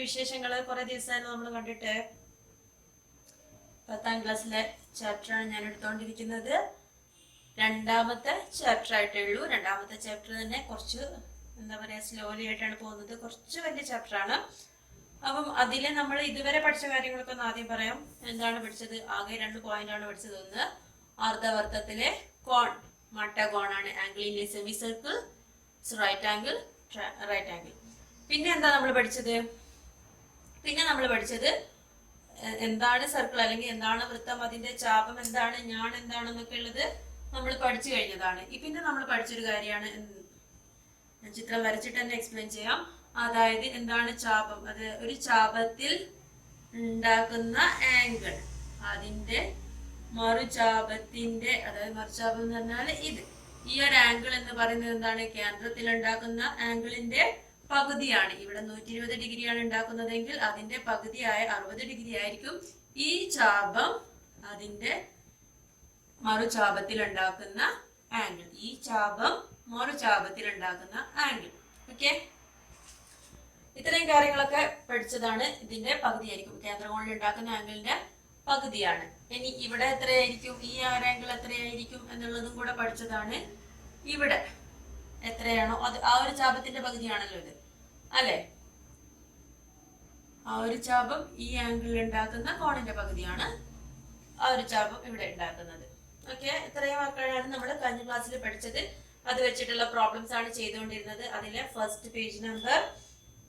വിശേഷങ്ങള്? കുറെ ദിവസമായിരുന്നു നമ്മൾ കണ്ടിട്ട്. 10ാം ക്ലാസ്സിലെ ചാപ്റ്ററാണ് ഞാൻ എടുത്തുകൊണ്ടിരിക്കുന്നത്. രണ്ടാമത്തെ ചാപ്റ്റർ ആയിട്ടേ ഉള്ളൂ. രണ്ടാമത്തെ ചാപ്റ്റർ തന്നെ കുറച്ച് എന്താ പറയാ സ്ലോലി ആയിട്ടാണ് പോകുന്നത്. കുറച്ച് വലിയ ചാപ്റ്റർ ആണ്. അപ്പം അതില് നമ്മൾ ഇതുവരെ പഠിച്ച കാര്യങ്ങളൊക്കെ ഒന്ന് ആദ്യം പറയാം. എന്താണ് പഠിച്ചത്? ആകെ 2 പോയിന്റാണ് പഠിച്ചത്. ഒന്ന്, അർദ്ധവൃത്തത്തിലെ കോൺ മട്ട കോണാണ്. Angle in a semicircle, right angle, right angle. പിന്നെ എന്താ നമ്മൾ പഠിച്ചത്? എന്താണ് സർക്കിൾ അല്ലെങ്കിൽ എന്താണ് വൃത്തം, അതിന്റെ ചാപം എന്താണ്, ഞാൻ എന്താണെന്നൊക്കെ ഉള്ളത് നമ്മൾ പഠിച്ചു കഴിഞ്ഞതാണ്. പിന്നെ നമ്മൾ പഠിച്ചൊരു കാര്യമാണ്, ചിത്രം വരച്ചിട്ട് തന്നെ എക്സ്പ്ലെയിൻ ചെയ്യാം. അതായത് എന്താണ് ചാപം? അത് ഒരു ചാപത്തിൽ ഉണ്ടാക്കുന്ന ആംഗിൾ, അതിന്റെ മറുചാപത്തിന്റെ, അതായത് മറുചാപം എന്ന് പറഞ്ഞാൽ ഈ ഒരു ആംഗിൾ എന്ന് പറയുന്നത് എന്താണ്? കേന്ദ്രത്തിൽ ഉണ്ടാക്കുന്ന ആംഗിളിന്റെ പകുതിയാണ്. ഇവിടെ 120 ഡിഗ്രിയാണ് ഉണ്ടാക്കുന്നതെങ്കിൽ അതിന്റെ പകുതിയായ 60 ഡിഗ്രി ആയിരിക്കും ഈ ചാപം അതിന്റെ മറുചാപത്തിൽ ഉണ്ടാക്കുന്ന ആംഗിൾ. ഈ ചാപം മറുചാപത്തിൽ ഉണ്ടാക്കുന്ന ആംഗിൾ. ഓക്കെ, ഇത്രയും കാര്യങ്ങളൊക്കെ പഠിച്ചതാണ്. ഇതിന്റെ പകുതിയായിരിക്കും, കേന്ദ്രകോണിൽ ഉണ്ടാക്കുന്ന ആംഗിളിന്റെ പകുതിയാണ്. ഇനി ഇവിടെ എത്രയായിരിക്കും, ഈ ആംഗിൾ എത്രയായിരിക്കും എന്നുള്ളതും കൂടെ പഠിച്ചതാണ്. ഇവിടെ എത്രയാണോ അത് ആ ഒരു ചാപത്തിന്റെ പകുതിയാണല്ലോ ഇത്, അല്ലെ? ആ ഒരു ചാപം ഈ ആംഗിളിൽ ഉണ്ടാക്കുന്ന കോണിന്റെ പകുതിയാണ് ആ ഒരു ചാപം ഇവിടെ ഉണ്ടാക്കുന്നത്. ഓക്കെ, ഇത്രയും വാക്കുകളാണ് നമ്മൾ കഴിഞ്ഞ ക്ലാസ്സിൽ പഠിച്ചത്. അത് വെച്ചിട്ടുള്ള പ്രോബ്ലംസ് ആണ് ചെയ്തുകൊണ്ടിരുന്നത്. അതിലെ ഫസ്റ്റ് പേജ് നമ്പർ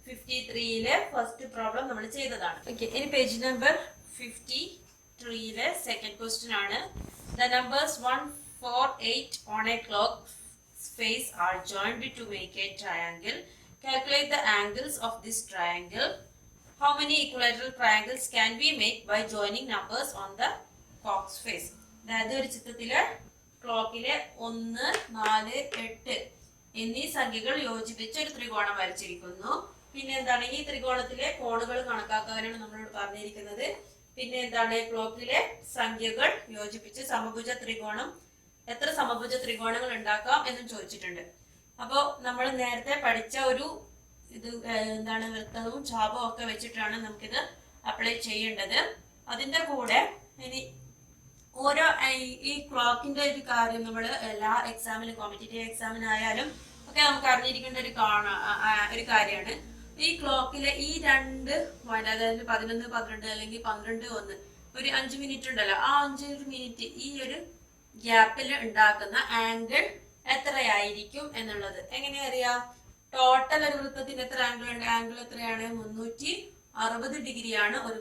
53-ലെ ഫസ്റ്റ് പ്രോബ്ലം നമ്മൾ ചെയ്തതാണ്. ഓക്കെ, ഇനി പേജ് നമ്പർ 53-ലെ സെക്കൻഡ് ക്വസ്റ്റ്യൻ ആണ്. The numbers 1, 4, 8 on a clock face are joined to make a triangle. Calculate the angles of this triangle. How many equilateral triangles can we make by joining numbers on the clock's face? അതായത് ഒരു ചിത്രത്തിലെ ക്ലോക്കിലെ 1, 4, 8 എന്നീ സംഖ്യകൾ യോജിപ്പിച്ച് ഒരു ത്രികോണം വരച്ചിരിക്കുന്നു. പിന്നെ എന്താണ്, ഈ ത്രികോണത്തിലെ കോണുകൾ കണക്കാക്കാനാണ് നമ്മളോട് പറഞ്ഞിരിക്കുന്നത്. പിന്നെ എന്താണ്, ക്ലോക്കിലെ സംഖ്യകൾ യോജിപ്പിച്ച് സമഭുജ ത്രികോണം, എത്ര സമഭുജ ത്രികോണങ്ങൾ ഉണ്ടാക്കാം എന്നും ചോദിച്ചിട്ടുണ്ട്. അപ്പോ നമ്മൾ നേരത്തെ പഠിച്ച ഒരു എന്താണ് വൃത്തവും ചാപവും ഒക്കെ വെച്ചിട്ടാണ് നമുക്കിത് അപ്ലൈ ചെയ്യേണ്ടത്. അതിന്റെ കൂടെ ഇനി ഓരോ ഈ ക്ലോക്കിന്റെ ഒരു കാര്യം നമ്മൾ എല്ലാ എക്സാമിനും, കോമ്പറ്റേറ്റീവ് എക്സാമിനായാലും ഒക്കെ നമുക്ക് അറിഞ്ഞിരിക്കേണ്ട ഒരു കാര്യമാണ്. ഈ ക്ലോക്കിലെ ഈ 2 പോയിന്റ്, അതായത് 11, 12 അല്ലെങ്കിൽ 12, 1 ഒരു 5 മിനിറ്റ് ഉണ്ടല്ലോ, ആ 5 മിനിറ്റ് ഈ ഒരു ഗ്യാപ്പിൽ ഉണ്ടാക്കുന്ന ആംഗിൾ എത്രയായിരിക്കും എന്നുള്ളത് എങ്ങനെ അറിയാം? ടോട്ടൽ ഒരു വൃത്തത്തിന് എത്ര ആംഗിൾ ഉണ്ട്? ആംഗിൾ എത്രയാണ്? 360 ഡിഗ്രിയാണ് ഒരു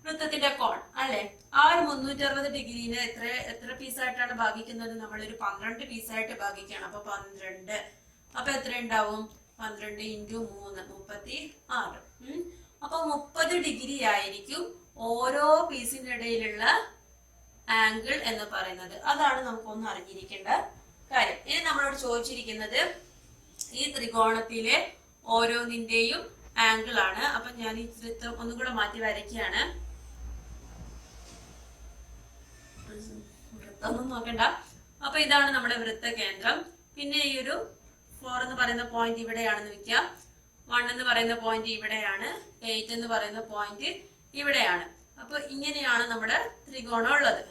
വൃത്തത്തിന്റെ കോൺ, അല്ലെ? ആ ഒരു 360 ഡിഗ്രീനെ എത്ര പീസായിട്ടാണ് ഭാഗിക്കുന്നത്? നമ്മളൊരു 12 പീസായിട്ട് ഭാഗിക്കുകയാണ്. അപ്പൊ 12, അപ്പൊ എത്ര ഉണ്ടാവും? 12 × 3 36. അപ്പൊ 30 ഡിഗ്രി ആയിരിക്കും ഓരോ പീസിന്റെ ഇടയിലുള്ള ആംഗിൾ എന്ന് പറയുന്നത്. അതാണ് നമുക്കൊന്ന് അറിഞ്ഞിരിക്കേണ്ട കാര്യം. ഇനി നമ്മളോട് ചോദിച്ചിരിക്കുന്നത് ഈ ത്രികോണത്തിലെ ഓരോന്നിന്റെയും ആംഗിൾ ആണ്. അപ്പൊ ഞാൻ ഈ ചിത്രം ഒന്നും കൂടെ മാറ്റി വരയ്ക്കുകയാണ്. വൃത്തൊന്നും നോക്കണ്ട. അപ്പൊ ഇതാണ് നമ്മുടെ വൃത്ത കേന്ദ്രം. പിന്നെ ഈ ഒരു 4 എന്ന് പറയുന്ന പോയിന്റ് ഇവിടെയാണെന്ന് വെക്കാം. 1 എന്ന് പറയുന്ന പോയിന്റ് ഇവിടെയാണ്. 8 എന്ന് പറയുന്ന പോയിന്റ് ഇവിടെയാണ്. അപ്പൊ ഇങ്ങനെയാണ് നമ്മുടെ ത്രികോണം ഉള്ളത്.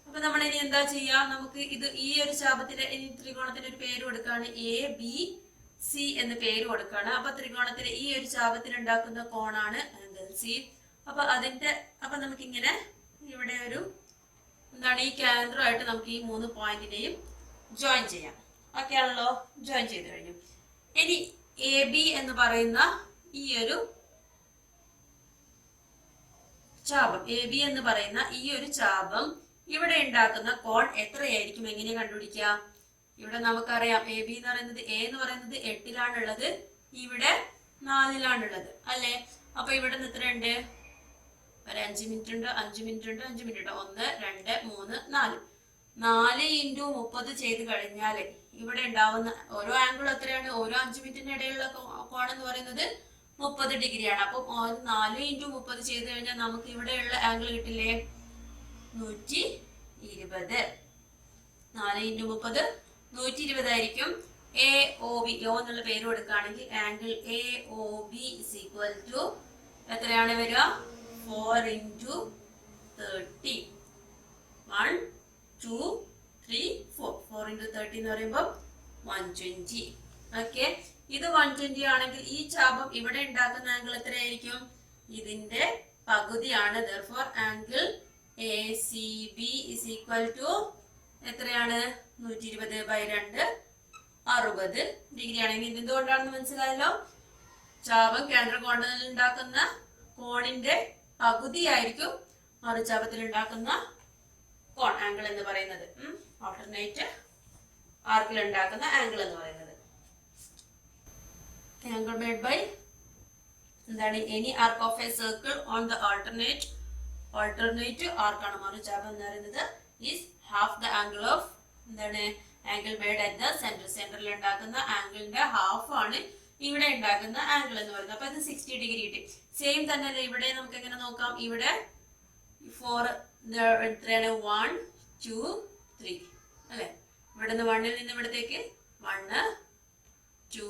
അപ്പൊ നമ്മൾ ഇനി എന്താ ചെയ്യാ? നമുക്ക് ഈ ഒരു ചാപത്തിന്റെ ത്രികോണത്തിന്റെ ഒരു പേര് കൊടുക്കുകയാണ്. ABC എന്ന് പേര് കൊടുക്കുകയാണ്. അപ്പൊ ത്രികോണത്തിലെ ഈ ഒരു ചാപത്തിൽ ഉണ്ടാക്കുന്ന കോണാണ് ആംഗിൾ സി. അപ്പൊ നമുക്കിങ്ങനെ ഇവിടെ ഒരു എന്താണ്, ഈ കേന്ദ്രമായിട്ട് നമുക്ക് ഈ 3 പോയിന്റിനെയും ജോയിൻ ചെയ്യാം. ഓക്കെ ആണല്ലോ? ജോയിൻ ചെയ്ത് കഴിഞ്ഞു. ഇനി AB എന്ന് പറയുന്ന ഈ ഒരു ചാപം, AB എന്ന് പറയുന്ന ഈ ഒരു ചാപം ഇവിടെ ഉണ്ടാക്കുന്ന കോൺ എത്രയായിരിക്കും? എങ്ങനെ കണ്ടുപിടിക്കുക? ഇവിടെ നമുക്കറിയാം AB എന്ന് പറയുന്നത്, A എന്ന് പറയുന്നത് 8-ലാണുള്ളത്, ഇവിടെ 4-ലാണുള്ളത്, അല്ലെ? അപ്പൊ ഇവിടെ നിന്ന് എത്രയുണ്ട്? ഒരു 5 മിനിറ്റ് ഉണ്ട്, 5 മിനിറ്റ് ഉണ്ട്, 5 മിനിറ്റ് ഉണ്ട്. 1, 2, 3, 4. 4 × 30 ചെയ്ത് കഴിഞ്ഞാൽ ഇവിടെ ഉണ്ടാവുന്ന ഓരോ ആംഗിൾ എത്രയാണ്? ഓരോ 5 മിനിറ്റിന്റെ ഇടയിലുള്ള കോൺ എന്ന് പറയുന്നത് 30 ഡിഗ്രിയാണ്. അപ്പൊ 4 × 30 ചെയ്ത് കഴിഞ്ഞാൽ നമുക്ക് ഇവിടെയുള്ള ആംഗിൾ കിട്ടില്ലേ? 120. 4 × 30 120 ആയിരിക്കും. എ ഒ ബി ഒ എന്നുള്ള പേര് കൊടുക്കുകയാണെങ്കിൽ angle A O B is equal to എത്രയാണ് വരിക 4 into 30 1 2 3 4 4 into 30 എന്ന് പറയുമ്പോൾ 120. ഓക്കെ, ഇത് 120 ആണെങ്കിൽ ഈ ചാപം ഇവിടെ ഉണ്ടാക്കുന്ന ആംഗിൾ എത്രയായിരിക്കും? ഇതിന്റെ പകുതിയാണ്. therefore angle ACB is equal to എത്രയാണ്? 120/2 60 ഡിഗ്രി ആണെങ്കിൽ ഇത് എന്തുകൊണ്ടാണെന്ന് മനസ്സിലായല്ലോ. ചാപം കേന്ദ്രകോണത്തിൽ ഉണ്ടാക്കുന്ന കോണിന്റെ പകുതിയായിരിക്കും മറുചാപത്തിൽ ഉണ്ടാക്കുന്ന കോൺ ആംഗിൾ എന്ന് പറയുന്നത്. ഓൾട്ടർനേറ്റ് ആർക്കിൽ ഉണ്ടാക്കുന്ന ആംഗിൾ എന്ന് പറയുന്നത്. ആംഗിൾ മേഡ് ബൈ എന്താണ്? Any arc of a circle on the alternate ആർക്കാണ് മറുചാപം എന്ന് പറയുന്നത് is half the angle of എന്താണ്? Angle made at the centre. സെന്ററിൽ ഉണ്ടാക്കുന്ന ആംഗിളിന്റെ ഹാഫ് ആണ് ഇവിടെ ഉണ്ടാക്കുന്ന ആംഗിൾ എന്ന് പറയുന്നത്. അപ്പൊ ഇത് 60 ഡിഗ്രി കിട്ടി. സെയിം തന്നെ ഇവിടെ നമുക്ക് എങ്ങനെ നോക്കാം? ഇവിടെ 4 എത്രയാണ്? 1 2 3 അല്ലെ? ഇവിടെ നിന്ന് 1ൽ നിന്ന് ഇവിടത്തേക്ക് 1 2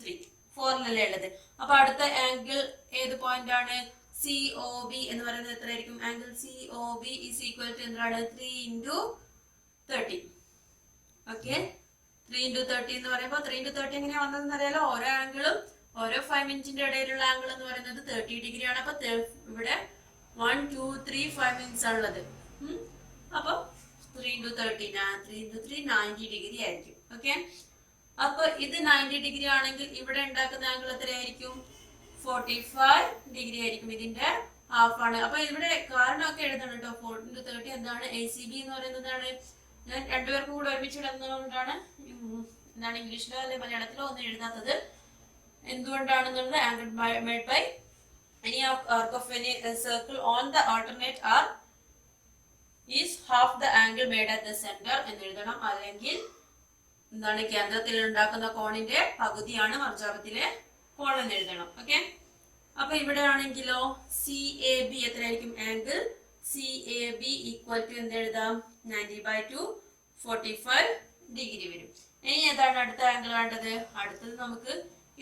3 4ലല്ലേ ഉള്ളത്. അപ്പൊ അടുത്ത ആംഗിൾ ഏത് പോയിന്റ് ആണ്? COB എന്ന് പറയുന്നത് എത്രയായിരിക്കും? Angle COB is equal to എന്താണ്? 3 into 30. ഓക്കെ, 3 into 30 എന്ന് പറയുമ്പോൾ 3 into 30 എങ്ങനെയാ വന്നതെന്ന് അറിയാലോ. ഓരോ ആംഗിളും ഓരോ 5 മിനിറ്റിന്റെ ഇടയിലുള്ള ആംഗിൾ എന്ന് പറയുന്നത് 30 ഡിഗ്രി ആണ്. അപ്പൊ ഇവിടെ 1 2 3 5 മിനിറ്റ്സ് ആണുള്ളത്. അപ്പൊ 3 into 30 3 into 3 90 ഡിഗ്രി ആയിരിക്കും. ഓക്കെ, അപ്പൊ ഇത് 90 ഡിഗ്രി ആണെങ്കിൽ ഇവിടെ ഉണ്ടാക്കുന്ന ആംഗിൾ എത്രയായിരിക്കും? 45 ഡിഗ്രി ആയിരിക്കും. ഇതിന്റെ ഹാഫ് ആണ്. അപ്പൊ ഇവിടെ കാരണമൊക്കെ എഴുതണം കേട്ടോ. 4 into 30 എന്താണ്? ACB എന്ന് പറയുന്നതാണ്. ഞാൻ രണ്ടുപേർക്കും കൂടെ ഒരുമിച്ച് ഇടുന്നതുകൊണ്ടാണ് എന്താണ് ഇംഗ്ലീഷിലോ അല്ലെ മലയാളത്തിലോ ഒന്നും എഴുതാത്തത്. എന്തുകൊണ്ടാണെന്നുള്ളത് angle made by any arc of any circle on the alternate arc is half the angle made at the center എന്ന് എഴുതണം. അല്ലെങ്കിൽ എന്താണ്? കേന്ദ്രത്തിൽ ഉണ്ടാക്കുന്ന കോണിന്റെ പകുതിയാണ് മറുചാപത്തിലെ കോൺ എന്ന് എഴുതണം. ഓക്കെ, അപ്പൊ ഇവിടെ ആണെങ്കിലോ CAB എത്രയായിരിക്കും? ആംഗിൾ CAB ഈക്വൽ ടു എന്ത് എഴുതാം? 90/2 45 ഡിഗ്രി വരും. ഇനി ഏതാണ് അടുത്ത ആംഗിൾ വേണ്ടത്? അടുത്തത് നമുക്ക്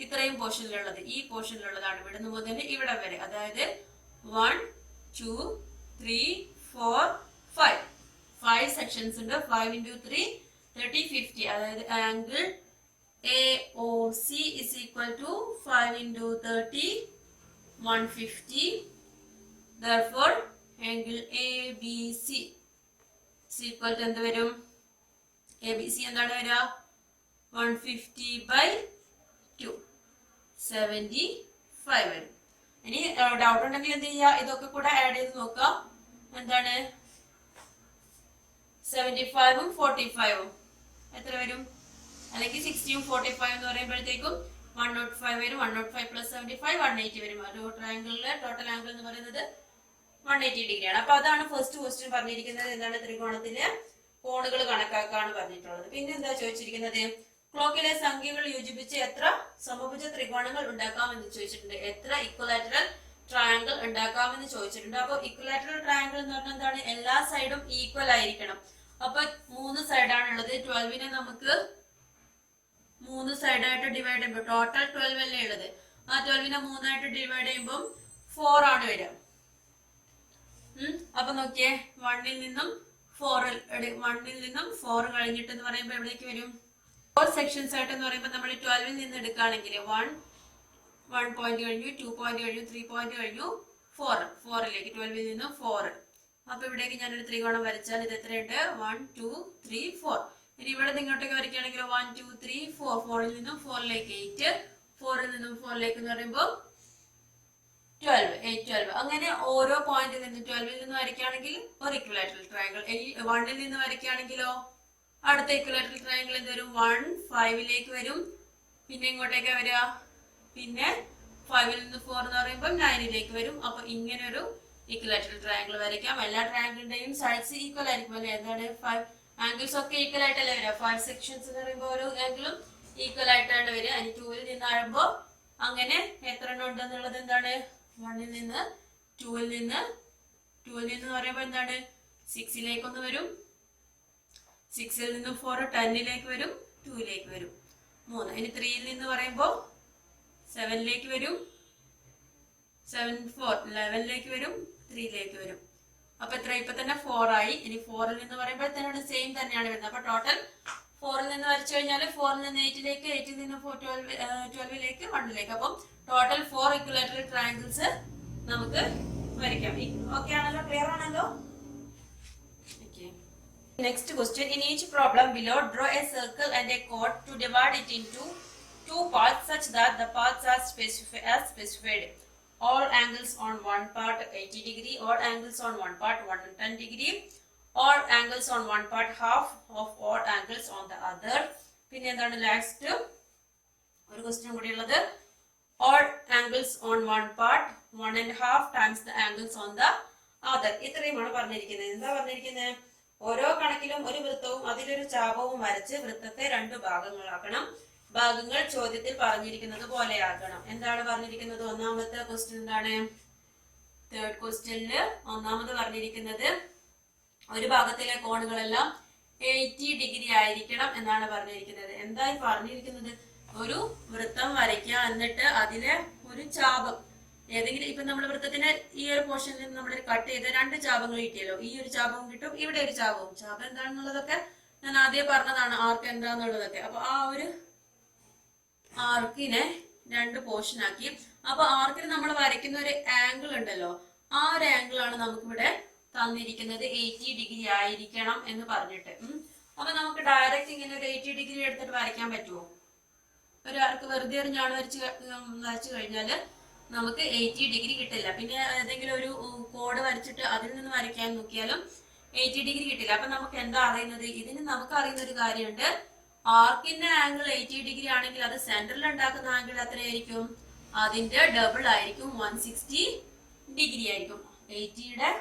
ഇത്രയും പോർഷനിലുള്ളത്, ഈ പോർഷനിലുള്ളതാണ്. ഇവിടെ നിന്ന് മുതൽ ഇവിടെ വരെ, അതായത് 1 2 3 4 5 സെക്ഷൻസ് ഉണ്ട്. 5 into 3 30 50. അതായത് angle AOC is equal to 5 into 30 150. therefore angle ABC is equal to എന്ത് വരും? ABC എന്താണ് വരിക? 150/2 75 വരും. ഇനി ഡൗട്ട് ഉണ്ടെങ്കിൽ എന്ത് ചെയ്യുക? ഇതൊക്കെ കൂടെ ആഡ് ചെയ്ത് നോക്കാം. എന്താണ് 75ഉം 45ഉം എത്ര വരും? അല്ലെങ്കിൽ 60ഉം 45 എന്ന് പറയുമ്പോഴത്തേക്കും 105 വരും. 105 + 75 180 വരും. ഒരു ട്രയാങ്കിളിലെ ടോട്ടൽ ആംഗിൾ എന്ന് പറയുന്നത് 180 ഡിഗ്രിയാണ്. അപ്പൊ അതാണ് ഫസ്റ്റ് ക്വസ്റ്റ്യൻ പറഞ്ഞിരിക്കുന്നത്. എന്താണ്? ത്രികോണത്തിലെ കോണുകൾ കണക്കാക്കാണ് പറഞ്ഞിട്ടുള്ളത്. പിന്നെ എന്താ ചോദിച്ചിരിക്കുന്നത്? ക്ലോക്കിലെ സംഖ്യകൾ യോജിപ്പിച്ച് എത്ര സമഭുജ ത്രികോണങ്ങൾ ഉണ്ടാക്കാമെന്ന് ചോദിച്ചിട്ടുണ്ട്. എത്ര ഇക്വലാറ്ററൽ ട്രയാങ്കിൾ ഉണ്ടാക്കാമെന്ന് ചോദിച്ചിട്ടുണ്ട്. അപ്പൊ ഇക്വലാറ്ററൽ ട്രയാങ്കിൾ എന്ന് പറഞ്ഞാൽ എന്താണ്? എല്ലാ സൈഡും ഈക്വൽ ആയിരിക്കണം. അപ്പൊ 3 സൈഡാണുള്ളത്. 12നെ നമുക്ക് 3 സൈഡായിട്ട് ഡിവൈഡ് ചെയ്യുമ്പോൾ ടോട്ടൽ 12 അല്ലേ ഉള്ളത്. ആ 12നെ 3 ആയിട്ട് ഡിവൈഡ് ചെയ്യുമ്പോൾ 4 ആണ് വരിക. അപ്പൊ നോക്കിയേ, 1ൽ നിന്നും 4 കഴിഞ്ഞിട്ട് എന്ന് പറയുമ്പോൾ എവിടേക്ക് വരും? 4 സെക്ഷൻസ് ആയിട്ട് എന്ന് പറയുമ്പോൾ നമ്മൾ 12ൽ നിന്ന് എടുക്കുകയാണെങ്കിൽ 1 പോയിന്റ് കഴിഞ്ഞു, 2 പോയിന്റ് കഴിഞ്ഞു, 3 പോയിന്റ് കഴിഞ്ഞു, 4ലേക്ക് 12ൽ നിന്നും 4. അപ്പൊ ഇവിടേക്ക് ഞാനൊരു ത്രികോണം വരച്ചാൽ ഇത് എത്രയുണ്ട്? 1 2 3 4. ഇനി ഇവിടെ ഇങ്ങോട്ടേക്ക് വരയ്ക്കുകയാണെങ്കിൽ 1 2 3 4. 4ൽ നിന്നും 4ലേക്ക് 8, 4ൽ നിന്നും 4ലേക്ക് എന്ന് പറയുമ്പോൾ 12 8 12. അങ്ങനെ ഓരോ പോയിന്റിൽ നിന്നും 12ൽ നിന്ന് വരയ്ക്കുകയാണെങ്കിൽ ഒരു ഇക്വലാറ്ററൽ ട്രയാങ്കിൾ. 1ൽ നിന്ന് വരയ്ക്കുകയാണെങ്കിലോ അടുത്ത ഇക്വലാറ്ററൽ ട്രയാങ്കിൾ എന്ത് വരും? 1 5ലേക്ക് വരും. പിന്നെ ഇങ്ങോട്ടേക്ക് വരിക. പിന്നെ 5ൽ നിന്ന് 4 എന്ന് പറയുമ്പോൾ 9ലേക്ക് വരും. അപ്പൊ ഇങ്ങനെ ഒരു ഇക്വലാറ്ററൽ ട്രയാങ്കിൾ വരയ്ക്കാം. എല്ലാ ട്രയാങ്കിളിന്റെയും സൈഡ്സ് ഈക്വൽ ആയിരിക്കും അല്ലെ? എന്താണ്? 5 ആംഗിൾസ് ഒക്കെ ഈക്വൽ ആയിട്ടല്ലേ വരിക. 5 സെക്ഷൻസ് എന്ന് പറയുമ്പോൾ ഓരോ ആംഗിളും ഈക്വൽ ആയിട്ടാണ് വരിക. ഇനി 2ൽ നിന്നാകുമ്പോൾ അങ്ങനെ എത്ര എണ്ണം ഉണ്ടെന്നുള്ളത് എന്താണ്? 1ൽ നിന്ന് 2ൽ നിന്ന് പറയുമ്പോൾ എന്താണ്? 6ലേക്കൊന്ന് വരും. 6ൽ നിന്നും 4 10ലേക്ക് വരും, 2ലേക്ക് വരും. 3. ഇനി 3യിൽ നിന്ന് പറയുമ്പോൾ 7ലേക്ക് വരും, 7 4 11ലേക്ക് വരും, 3ലേക്ക് വരും. അപ്പൊ എത്ര? ഇപ്പൊ തന്നെ 4 ആയി. ഇനി 4ൽ നിന്ന് പറയുമ്പോഴത്തേനാണ് സെയിം തന്നെയാണ് വരുന്നത്. അപ്പൊ ടോട്ടൽ 4ൽ നിന്ന് വരച്ചു കഴിഞ്ഞാൽ 4ൽ നിന്ന് 8ലേക്ക്, 8ൽ നിന്ന് 12ലേക്ക്, 1ലേക്ക്. അപ്പം ടോട്ടൽ 4 ഇക്വിലാറ്ററൽ ട്രയാങ്കിൾസ് നമുക്ക് വരയ്ക്കാം. ഓക്കെ ആണല്ലോ? ക്ലിയർ ആണല്ലോ? Next question. In each problem below, draw a circle and a chord to divide it into 2 parts such that the parts are specified. All angles on one part 80 degree, all angles on one part 110 degree, all angles on one part half of all angles on the other. പിന്നെ എന്താണ് last ഒരു question കൂടി ഉള്ളത്? All angles on one part 1.5 times the angles on the other. ഇത്രയുമാണ് പറഞ്ഞിരിക്കുന്നത്. എന്താ പറഞ്ഞിരിക്കുന്നത്? ഓരോ കണക്കിലും ഒരു വൃത്തവും അതിലൊരു ചാപവും വരച്ച് വൃത്തത്തെ 2 ഭാഗങ്ങളാക്കണം. ഭാഗങ്ങൾ ചോദ്യത്തിൽ പറഞ്ഞിരിക്കുന്നത് പോലെ ആക്കണം. എന്താണ് പറഞ്ഞിരിക്കുന്നത്? ഒന്നാമത്തെ ക്വസ്റ്റ്യൻ എന്താണ്? തേർഡ് ക്വസ്റ്റ്യനില് ഒന്നാമത് പറഞ്ഞിരിക്കുന്നത് ഒരു ഭാഗത്തിലെ കോണുകളെല്ലാം 80 ഡിഗ്രി ആയിരിക്കണം എന്നാണ് പറഞ്ഞിരിക്കുന്നത്. എന്തായി പറഞ്ഞിരിക്കുന്നത്? ഒരു വൃത്തം വരയ്ക്കുക, എന്നിട്ട് അതിലെ ഒരു ചാപം ഏതെങ്കിലും, ഇപ്പൊ നമ്മൾ വൃത്തത്തിന് ഈ ഒരു പോർഷനിൽ നിന്ന് നമ്മൾ കട്ട് ചെയ്ത് 2 ചാപങ്ങൾ കിട്ടിയല്ലോ. ഈ ഒരു ചാപവും കിട്ടും, ഇവിടെ ഒരു ചാപവും. ചാപം എന്താണെന്നുള്ളതൊക്കെ ഞാൻ ആദ്യം പറഞ്ഞതാണ്, ആർക്ക് എന്താന്നുള്ളതൊക്കെ. അപ്പൊ ആ ഒരു ആർക്കിനെ 2 പോർഷൻ ആക്കി. അപ്പൊ ആർക്കിന് നമ്മൾ വരയ്ക്കുന്ന ഒരു ആംഗിൾ ഉണ്ടല്ലോ, ആ ഒരു ആംഗിൾ ആണ് നമുക്കിവിടെ തന്നിരിക്കുന്നത്. 80 ഡിഗ്രി ആയിരിക്കണം എന്ന് പറഞ്ഞിട്ട്. അപ്പൊ നമുക്ക് ഡയറക്റ്റ് ഇങ്ങനെ ഒരു 80 ഡിഗ്രി എടുത്തിട്ട് വരയ്ക്കാൻ പറ്റുമോ? ഒരാൾക്ക് വെറുതെ ഒരു ഞാൻ വരച്ചു കഴിഞ്ഞാൽ നമുക്ക് 80 ഡിഗ്രി കിട്ടില്ല. പിന്നെ ഏതെങ്കിലും ഒരു കോഡ് വരച്ചിട്ട് അതിൽ നിന്ന് വരയ്ക്കാൻ നോക്കിയാലും 80 ഡിഗ്രി കിട്ടില്ല. അപ്പൊ നമുക്ക് എന്താ അറിയുന്നത്? ഇതിന് നമുക്ക് അറിയുന്ന ഒരു കാര്യമുണ്ട്. ആർക്കിന്റെ ആംഗിൾ 80 ഡിഗ്രി ആണെങ്കിൽ അത് സെന്ററിൽ ഉണ്ടാക്കുന്ന ആംഗിൾ എത്രയായിരിക്കും? അതിന്റെ ഡബിൾ ആയിരിക്കും, 160 ഡിഗ്രി ആയിരിക്കും. 80യുടെ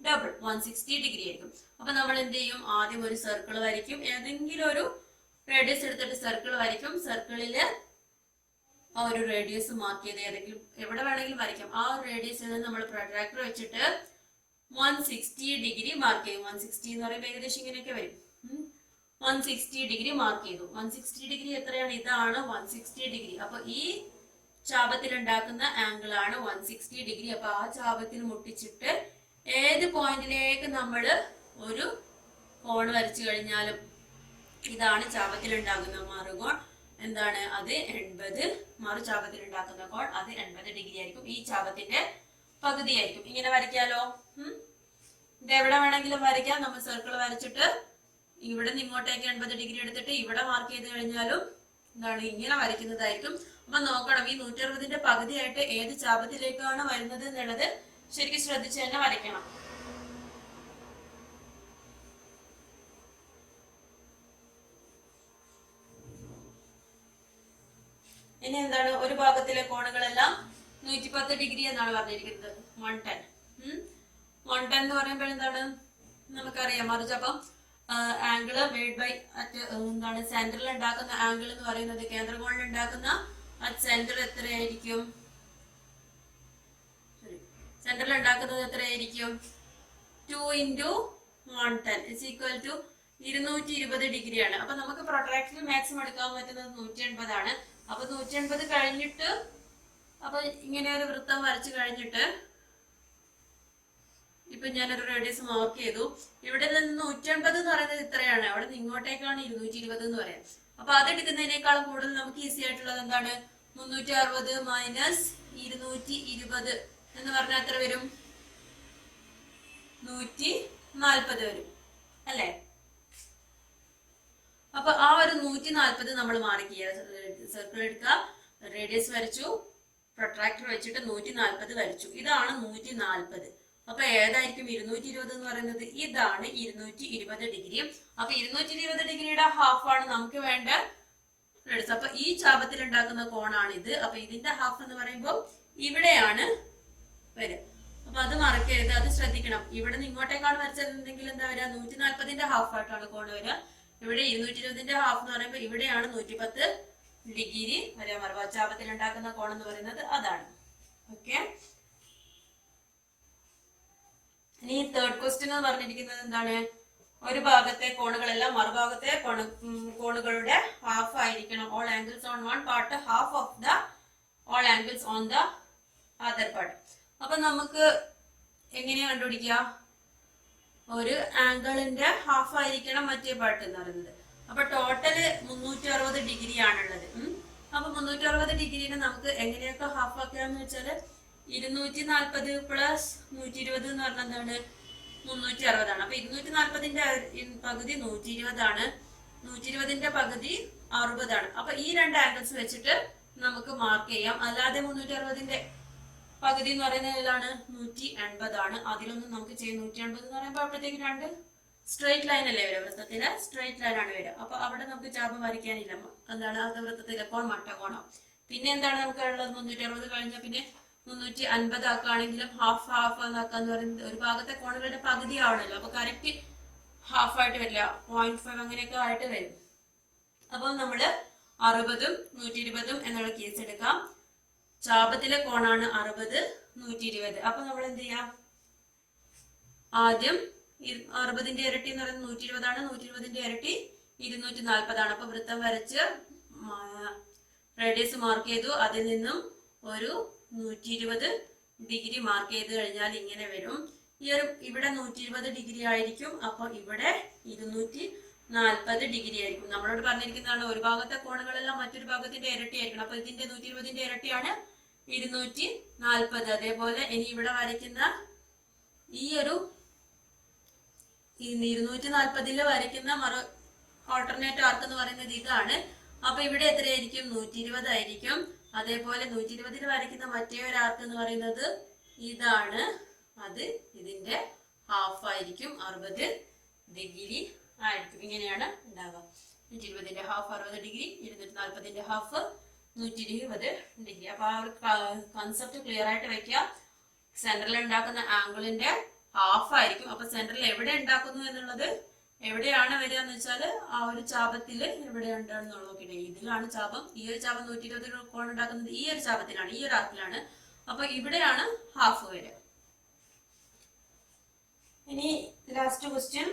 ഡബിൾ 160 ഡിഗ്രി ആയിരിക്കും. അപ്പൊ നമ്മൾ എന്ത് ചെയ്യും? ആദ്യം ഒരു സർക്കിൾ വരയ്ക്കും. ഏതെങ്കിലും ഒരു റേഡിയസ് എടുത്തിട്ട് സർക്കിൾ വരയ്ക്കും. സർക്കിളില് ആ ഒരു റേഡിയസ് മാർക്ക് ചെയ്ത് ഏതെങ്കിലും എവിടെ വേണമെങ്കിലും വരയ്ക്കാം. ആ ഒരു റേഡിയസിൽ നിന്ന് നമ്മൾ പ്രൊട്രാക്ടർ വെച്ചിട്ട് 160 ഡിഗ്രി മാർക്ക് ചെയ്യും. 160 എന്ന് പറയുമ്പോൾ ഏകദേശം ഇങ്ങനെയൊക്കെ വരും. 160 ഡിഗ്രി മാർക്ക് ചെയ്തു. 160 ഡിഗ്രി എത്രയാണ്? ഇതാണ് 160 ഡിഗ്രി. അപ്പൊ ഈ ചാപത്തിൽ ഉണ്ടാക്കുന്ന ആംഗിൾ ആണ് 160 ഡിഗ്രി. അപ്പൊ ആ ചാപത്തിൽ മുട്ടിച്ചിട്ട് ഏത് പോയിന്റിലേക്ക് നമ്മൾ ഒരു കോൺ വരച്ചു കഴിഞ്ഞാലും ഇതാണ് ചാപത്തിൽ ഉണ്ടാകുന്ന മറുകോൺ. എന്താണ് അത്? 80. മറുചാപത്തിൽ ഉണ്ടാക്കുന്ന കോൺ അത് 80 ഡിഗ്രി ആയിരിക്കും. ഈ ചാപത്തിന്റെ പകുതി ആയിരിക്കും. ഇങ്ങനെ വരയ്ക്കാലോ. ഇത് എവിടെ വേണമെങ്കിലും വരയ്ക്കാം. നമ്മൾ സർക്കിൾ വരച്ചിട്ട് ഇവിടെ നിന്ന് ഇങ്ങോട്ടേക്ക് 80 ഡിഗ്രി എടുത്തിട്ട് ഇവിടെ മാർക്ക് ചെയ്ത് കഴിഞ്ഞാലും എന്താണ് ഇങ്ങനെ വരയ്ക്കുന്നതായിരിക്കും. അപ്പൊ നോക്കണം, ഈ 160ന്റെ പകുതിയായിട്ട് ഏത് ചാപത്തിലേക്കാണ് വരുന്നത് എന്നുള്ളത് ശരിക്കും ശ്രദ്ധിച്ച് തന്നെ വരയ്ക്കണം. ഇനി എന്താണ്? ഒരു ഭാഗത്തിലെ കോണുകളെല്ലാം 110 ഡിഗ്രി എന്നാണ് പറഞ്ഞിരിക്കുന്നത്. 110. 110 എന്ന് പറയുമ്പോൾ എന്താണ് നമുക്കറിയാം. മറിച്ച് അപ്പം ആംഗിള് മെയ്ഡ് ബൈ എന്താണ് സെന്ററിൽ ഉണ്ടാക്കുന്ന ആംഗിൾ എന്ന് പറയുന്നത്, കേന്ദ്രകോണിൽ ഉണ്ടാക്കുന്ന സെന്റർ എത്രയായിരിക്കും? സെന്ററിൽ ഉണ്ടാക്കുന്നത് എത്രയായിരിക്കും? 2 × 110 = 220 ഡിഗ്രിയാണ്. അപ്പൊ നമുക്ക് പ്രൊട്രാക്ടറിൽ മാക്സിമം എടുക്കാൻ പറ്റുന്നത് 180 ആണ്. അപ്പൊ 180 കഴിഞ്ഞിട്ട് അപ്പൊ ഇങ്ങനെ ഒരു വൃത്തം വരച്ചു കഴിഞ്ഞിട്ട് ഇപ്പൊ ഞാനൊരു റേഡിയസ് മാർക്ക് ചെയ്തു. ഇവിടെ നിന്ന് 180 എന്ന് പറയുന്നത് ഇത്രയാണ്. അവിടെ നിന്ന് ഇങ്ങോട്ടേക്കാണ് 220 എന്ന് പറയാം. അപ്പൊ അതെടുക്കുന്നതിനേക്കാളും കൂടുതൽ നമുക്ക് ഈസി ആയിട്ടുള്ളത് എന്താണ്? 360 - 220 എന്ന് പറഞ്ഞാൽ എത്ര വരും? 140 വരും അല്ലേ? അപ്പൊ ആ ഒരു 140 നമ്മൾ മാർക്ക് ചെയ്യുക. സർക്കിൾ എടുക്കുക, റേഡിയസ് വരച്ചു, പ്രൊട്രാക്ടർ വെച്ചിട്ട് 140 വരച്ചു. ഇതാണ് 140. അപ്പൊ ഏതായിരിക്കും 220 എന്ന് പറയുന്നത്? ഇതാണ് 220 ഡിഗ്രി. അപ്പൊ 220 ഡിഗ്രിയുടെ ഹാഫ് ആണ് നമുക്ക് വേണ്ട റേഡിയസ്. അപ്പൊ ഈ ചാപത്തിൽ ഉണ്ടാക്കുന്ന കോണാണ് ഇത്. അപ്പൊ ഇതിന്റെ ഹാഫ് എന്ന് പറയുമ്പോൾ ഇവിടെയാണ് വരിക. അപ്പൊ അത് മറക്കരുത്, അത് ശ്രദ്ധിക്കണം. ഇവിടെ നിന്ന് ഇങ്ങോട്ടേക്കാണ് വരച്ചതെങ്കിൽ എന്താ വരിക? 140ന്റെ ഹാഫ് ആയിട്ടാണ് കോണ് വരിക. ഇവിടെ 220ന്റെ ഹാഫ് എന്ന് പറയുമ്പോൾ ഇവിടെയാണ് 110 ഡിഗ്രി വരിക. മറുചാപത്തിൽ ഉണ്ടാക്കുന്ന കോൺ എന്ന് പറയുന്നത് അതാണ്. ഓക്കെ. ഇനി തേർഡ് ക്വസ്റ്റ്യൻ എന്ന് പറഞ്ഞിരിക്കുന്നത് എന്താണ്? ഒരു ഭാഗത്തെ കോണുകളെല്ലാം മറുഭാഗത്തെ കോണുകളുടെ ഹാഫ് ആയിരിക്കണം. All angles on one part half of the all angles on the other part. അപ്പൊ നമുക്ക് എങ്ങനെയാ കണ്ടുപിടിക്കുക? ഒരു ആംഗിളിന്റെ ഹാഫ് ആയിരിക്കണം മറ്റേ പാർട്ട് എന്ന് പറയുന്നത്. അപ്പൊ ടോട്ടല് 360 ഡിഗ്രി ആണുള്ളത്. അപ്പൊ 360 ഡിഗ്രിനെ നമുക്ക് എങ്ങനെയൊക്കെ ഹാഫ് ആക്കാന്ന് വെച്ചാല് 240 പ്ലസ് 120 എന്ന് പറഞ്ഞാൽ എന്താണ്? 360 ആണ്. അപ്പൊ 240ന്റെ പകുതി 120 ആണ്. 120ന്റെ പകുതി 60 ആണ്. അപ്പൊ ഈ രണ്ട് ആംഗിൾസ് വെച്ചിട്ട് നമുക്ക് മാർക്ക് ചെയ്യാം. അല്ലാതെ 360ന്റെ പകുതി എന്ന് പറയുന്നത് ഏതാണ്? 180 ആണ്. അതിലൊന്നും നമുക്ക് ചെയ്യാം. 180 എന്ന് പറയുമ്പോൾ അപ്പോഴത്തേക്ക് രണ്ട് സ്ട്രെയിറ്റ് ലൈൻ അല്ലേ വരിക? വൃത്തത്തില് സ്ട്രെയിറ്റ് ലൈൻ ആണ് വരിക. അപ്പൊ അവിടെ നമുക്ക് ചാപം വരയ്ക്കാനില്ല. എന്താണ്? അത് വൃത്തത്തിലെ കോൺ മട്ടകോണം. പിന്നെ എന്താണ് നമുക്ക് ഉള്ളത്? 360 കഴിഞ്ഞാൽ പിന്നെ 350 ആക്കുകയാണെങ്കിലും ഹാഫ് ആക്കാന്ന് പറയുന്നത് ഒരു ഭാഗത്തെ കോണുകളുടെ പകുതി ആവണല്ലോ. അപ്പൊ കറക്റ്റ് ഹാഫ് ആയിട്ട് വരില്ല, 0.5 അങ്ങനെയൊക്കെ ആയിട്ട് വരും. അപ്പൊ നമ്മള് 60ഉം 120ഉം എന്നുള്ള കേസ് എടുക്കാം. ചാപത്തിലെ കോണാണ് 60, 120. അപ്പൊ നമ്മൾ എന്ത് ചെയ്യാം? ആദ്യം 60ന്റെ ഇരട്ടി എന്ന് പറയുന്നത് 120 ആണ്. 120ന്റെ ഇരട്ടി 240 ആണ്. അപ്പൊ വൃത്തം വരച്ച് റേഡിയസ് മാർക്ക് ചെയ്തു. അതിൽ നിന്നും ഒരു 120 ഡിഗ്രി മാർക്ക് ചെയ്ത് കഴിഞ്ഞാൽ ഇങ്ങനെ വരും. ഇവിടെ 120 ഡിഗ്രി ആയിരിക്കും. അപ്പൊ ഇവിടെ 240 ഡിഗ്രി ആയിരിക്കും. നമ്മളോട് പറഞ്ഞിരിക്കുന്നതാണ് ഒരു ഭാഗത്തെ കോണുകളെല്ലാം മറ്റൊരു ഭാഗത്തിന്റെ ഇരട്ടി ആയിരിക്കണം. അപ്പൊ ഇതിന്റെ 120ന്റെ ഇരട്ടിയാണ് 240. അതേപോലെ ഇനി ഇവിടെ വരയ്ക്കുന്ന ഈ ഒരു 240 വരയ്ക്കുന്ന ഓൾട്ടർനേറ്റ് ആർക്ക് എന്ന് പറയുന്നത് ഇതാണ്. അപ്പൊ ഇവിടെ എത്രയായിരിക്കും? 120 ആയിരിക്കും. അതേപോലെ 120 വരയ്ക്കുന്ന മറ്റേ ഒരു ആർക്ക് എന്ന് പറയുന്നത് ഇതാണ്. അത് ഇതിന്റെ ഹാഫ് ആയിരിക്കും, 60 ഡിഗ്രി ആയിരിക്കും. ഇങ്ങനെയാണ് ഉണ്ടാവുക. 120ന്റെ ഹാഫ് 60 ഡിഗ്രി, 240ന്റെ ഹാഫ് 120 ഡിഗ്രി. അപ്പൊ ആ ഒരു കൺസെപ്റ്റ് ക്ലിയർ ആയിട്ട് വെക്കുക. സെന്ററിൽ ഉണ്ടാക്കുന്ന ആംഗിളിന്റെ ഹാഫ് ആയിരിക്കും. അപ്പൊ സെന്ററിൽ എവിടെ ഉണ്ടാക്കുന്നു എന്നുള്ളത് എവിടെയാണ് വരിക എന്ന് വെച്ചാല് ആ ഒരു ചാപത്തില് എവിടെ ഉണ്ടാകുന്ന നോക്കിയിട്ട് ഇതിലാണ് ചാപം. ഈ ഒരു ചാപം 120 കോൺ ഉണ്ടാക്കുന്നത് ഈ ഒരു ചാപത്തിലാണ്, ഈ ഒരു ആർക്കിലാണ്. അപ്പൊ ഇവിടെയാണ് ഹാഫ് വരിക. ഇനി last question.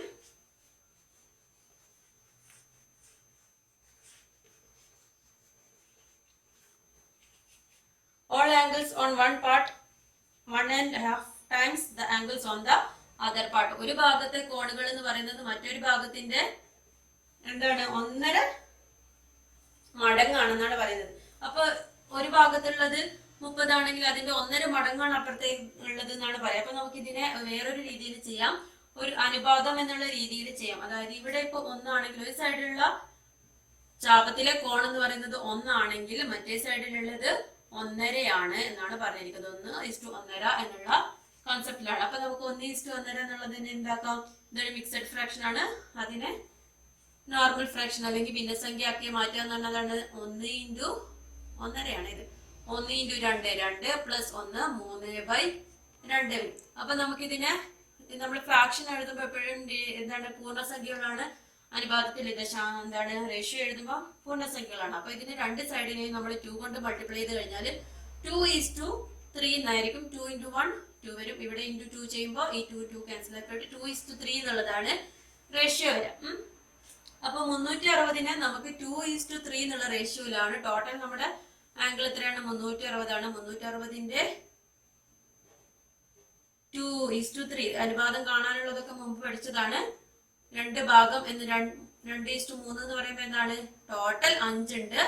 All angles on one part 1.5 times the angles on the other part. ഒരു ഭാഗത്തെ കോണുകൾ എന്ന് പറയുന്നത് മറ്റൊരു ഭാഗത്തിന്റെ എന്താണ്? 1.5 മടങ്ങാണെന്നാണ് പറയുന്നത്. അപ്പൊ ഒരു ഭാഗത്തുള്ളത് 30 ആണെങ്കിൽ അതിന്റെ 1.5 മടങ്ങാണ് അപ്പുറത്തേക്ക് ഉള്ളത് എന്നാണ് പറയുക. അപ്പൊ നമുക്ക് ഇതിനെ വേറൊരു രീതിയിൽ ചെയ്യാം. ഒരു അനുപാതം എന്നുള്ള രീതിയിൽ ചെയ്യാം. അതായത് ഇവിടെ ഇപ്പൊ 1 ആണെങ്കിൽ ഒരു സൈഡിലുള്ള ചാപത്തിലെ കോൺ എന്ന് പറയുന്നത് 1 ആണെങ്കിൽ മറ്റേ സൈഡിലുള്ളത് 1.5 ആണ് എന്നാണ് പറഞ്ഞിരിക്കുന്നത്. 1:1.5 എന്നുള്ള കോൺസെപ്റ്റിലാണ്. അപ്പൊ നമുക്ക് 1:1.5 എന്നുള്ളതിനെ എന്താക്കാം? ഇതൊരു മിക്സഡ് ഫ്രാക്ഷൻ ആണ്. അതിനെ നോർമൽ ഫ്രാക്ഷൻ അല്ലെങ്കിൽ ഭിന്നസംഖ്യ ആക്കി മാറ്റുക എന്ന് പറഞ്ഞതാണ് 1:1.5 ആണ് ഇത്. 1:2 2 പ്ലസ് 1 3/2. അപ്പൊ നമുക്കിതിനെ നമ്മൾ ഫ്രാക്ഷൻ എഴുതുമ്പോൾ എപ്പോഴും എന്താണ്? പൂർണ്ണസംഖ്യകളാണ്. അനുപാതത്തിൽ എന്താണ്? റേഷ്യോ എഴുതുമ്പോൾ പൂർണ്ണസംഖ്യകളാണ്. അപ്പൊ ഇതിന് രണ്ട് സൈഡിനെയും നമ്മൾ 2 കൊണ്ട് മൾട്ടിപ്ലൈ ചെയ്ത് കഴിഞ്ഞാൽ 2:3 എന്നായിരിക്കും. 2 × 1 2 വരും. ഇവിടെ ഇൻറ്റു 2 ചെയ്യുമ്പോൾ ഈ 2 ക്യാൻസൽ ആക്കിയിട്ട് 2:3 എന്നുള്ളതാണ് റേഷ്യോ വരാം. അപ്പൊ 360നെ നമുക്ക് 2:3 എന്നുള്ള റേഷ്യോയിലാണ്. ടോട്ടൽ നമ്മുടെ ആംഗിൾ എത്രയാണ്? 360 ആണ്. 360ന്റെ 2:3 അനുപാതം കാണാനുള്ളതൊക്കെ മുമ്പ് പഠിച്ചതാണ്. 2 ഭാഗം എന്ന് 2:3 എന്ന് പറയുമ്പോൾ എന്താണ്? ടോട്ടൽ 5 ഉണ്ട്.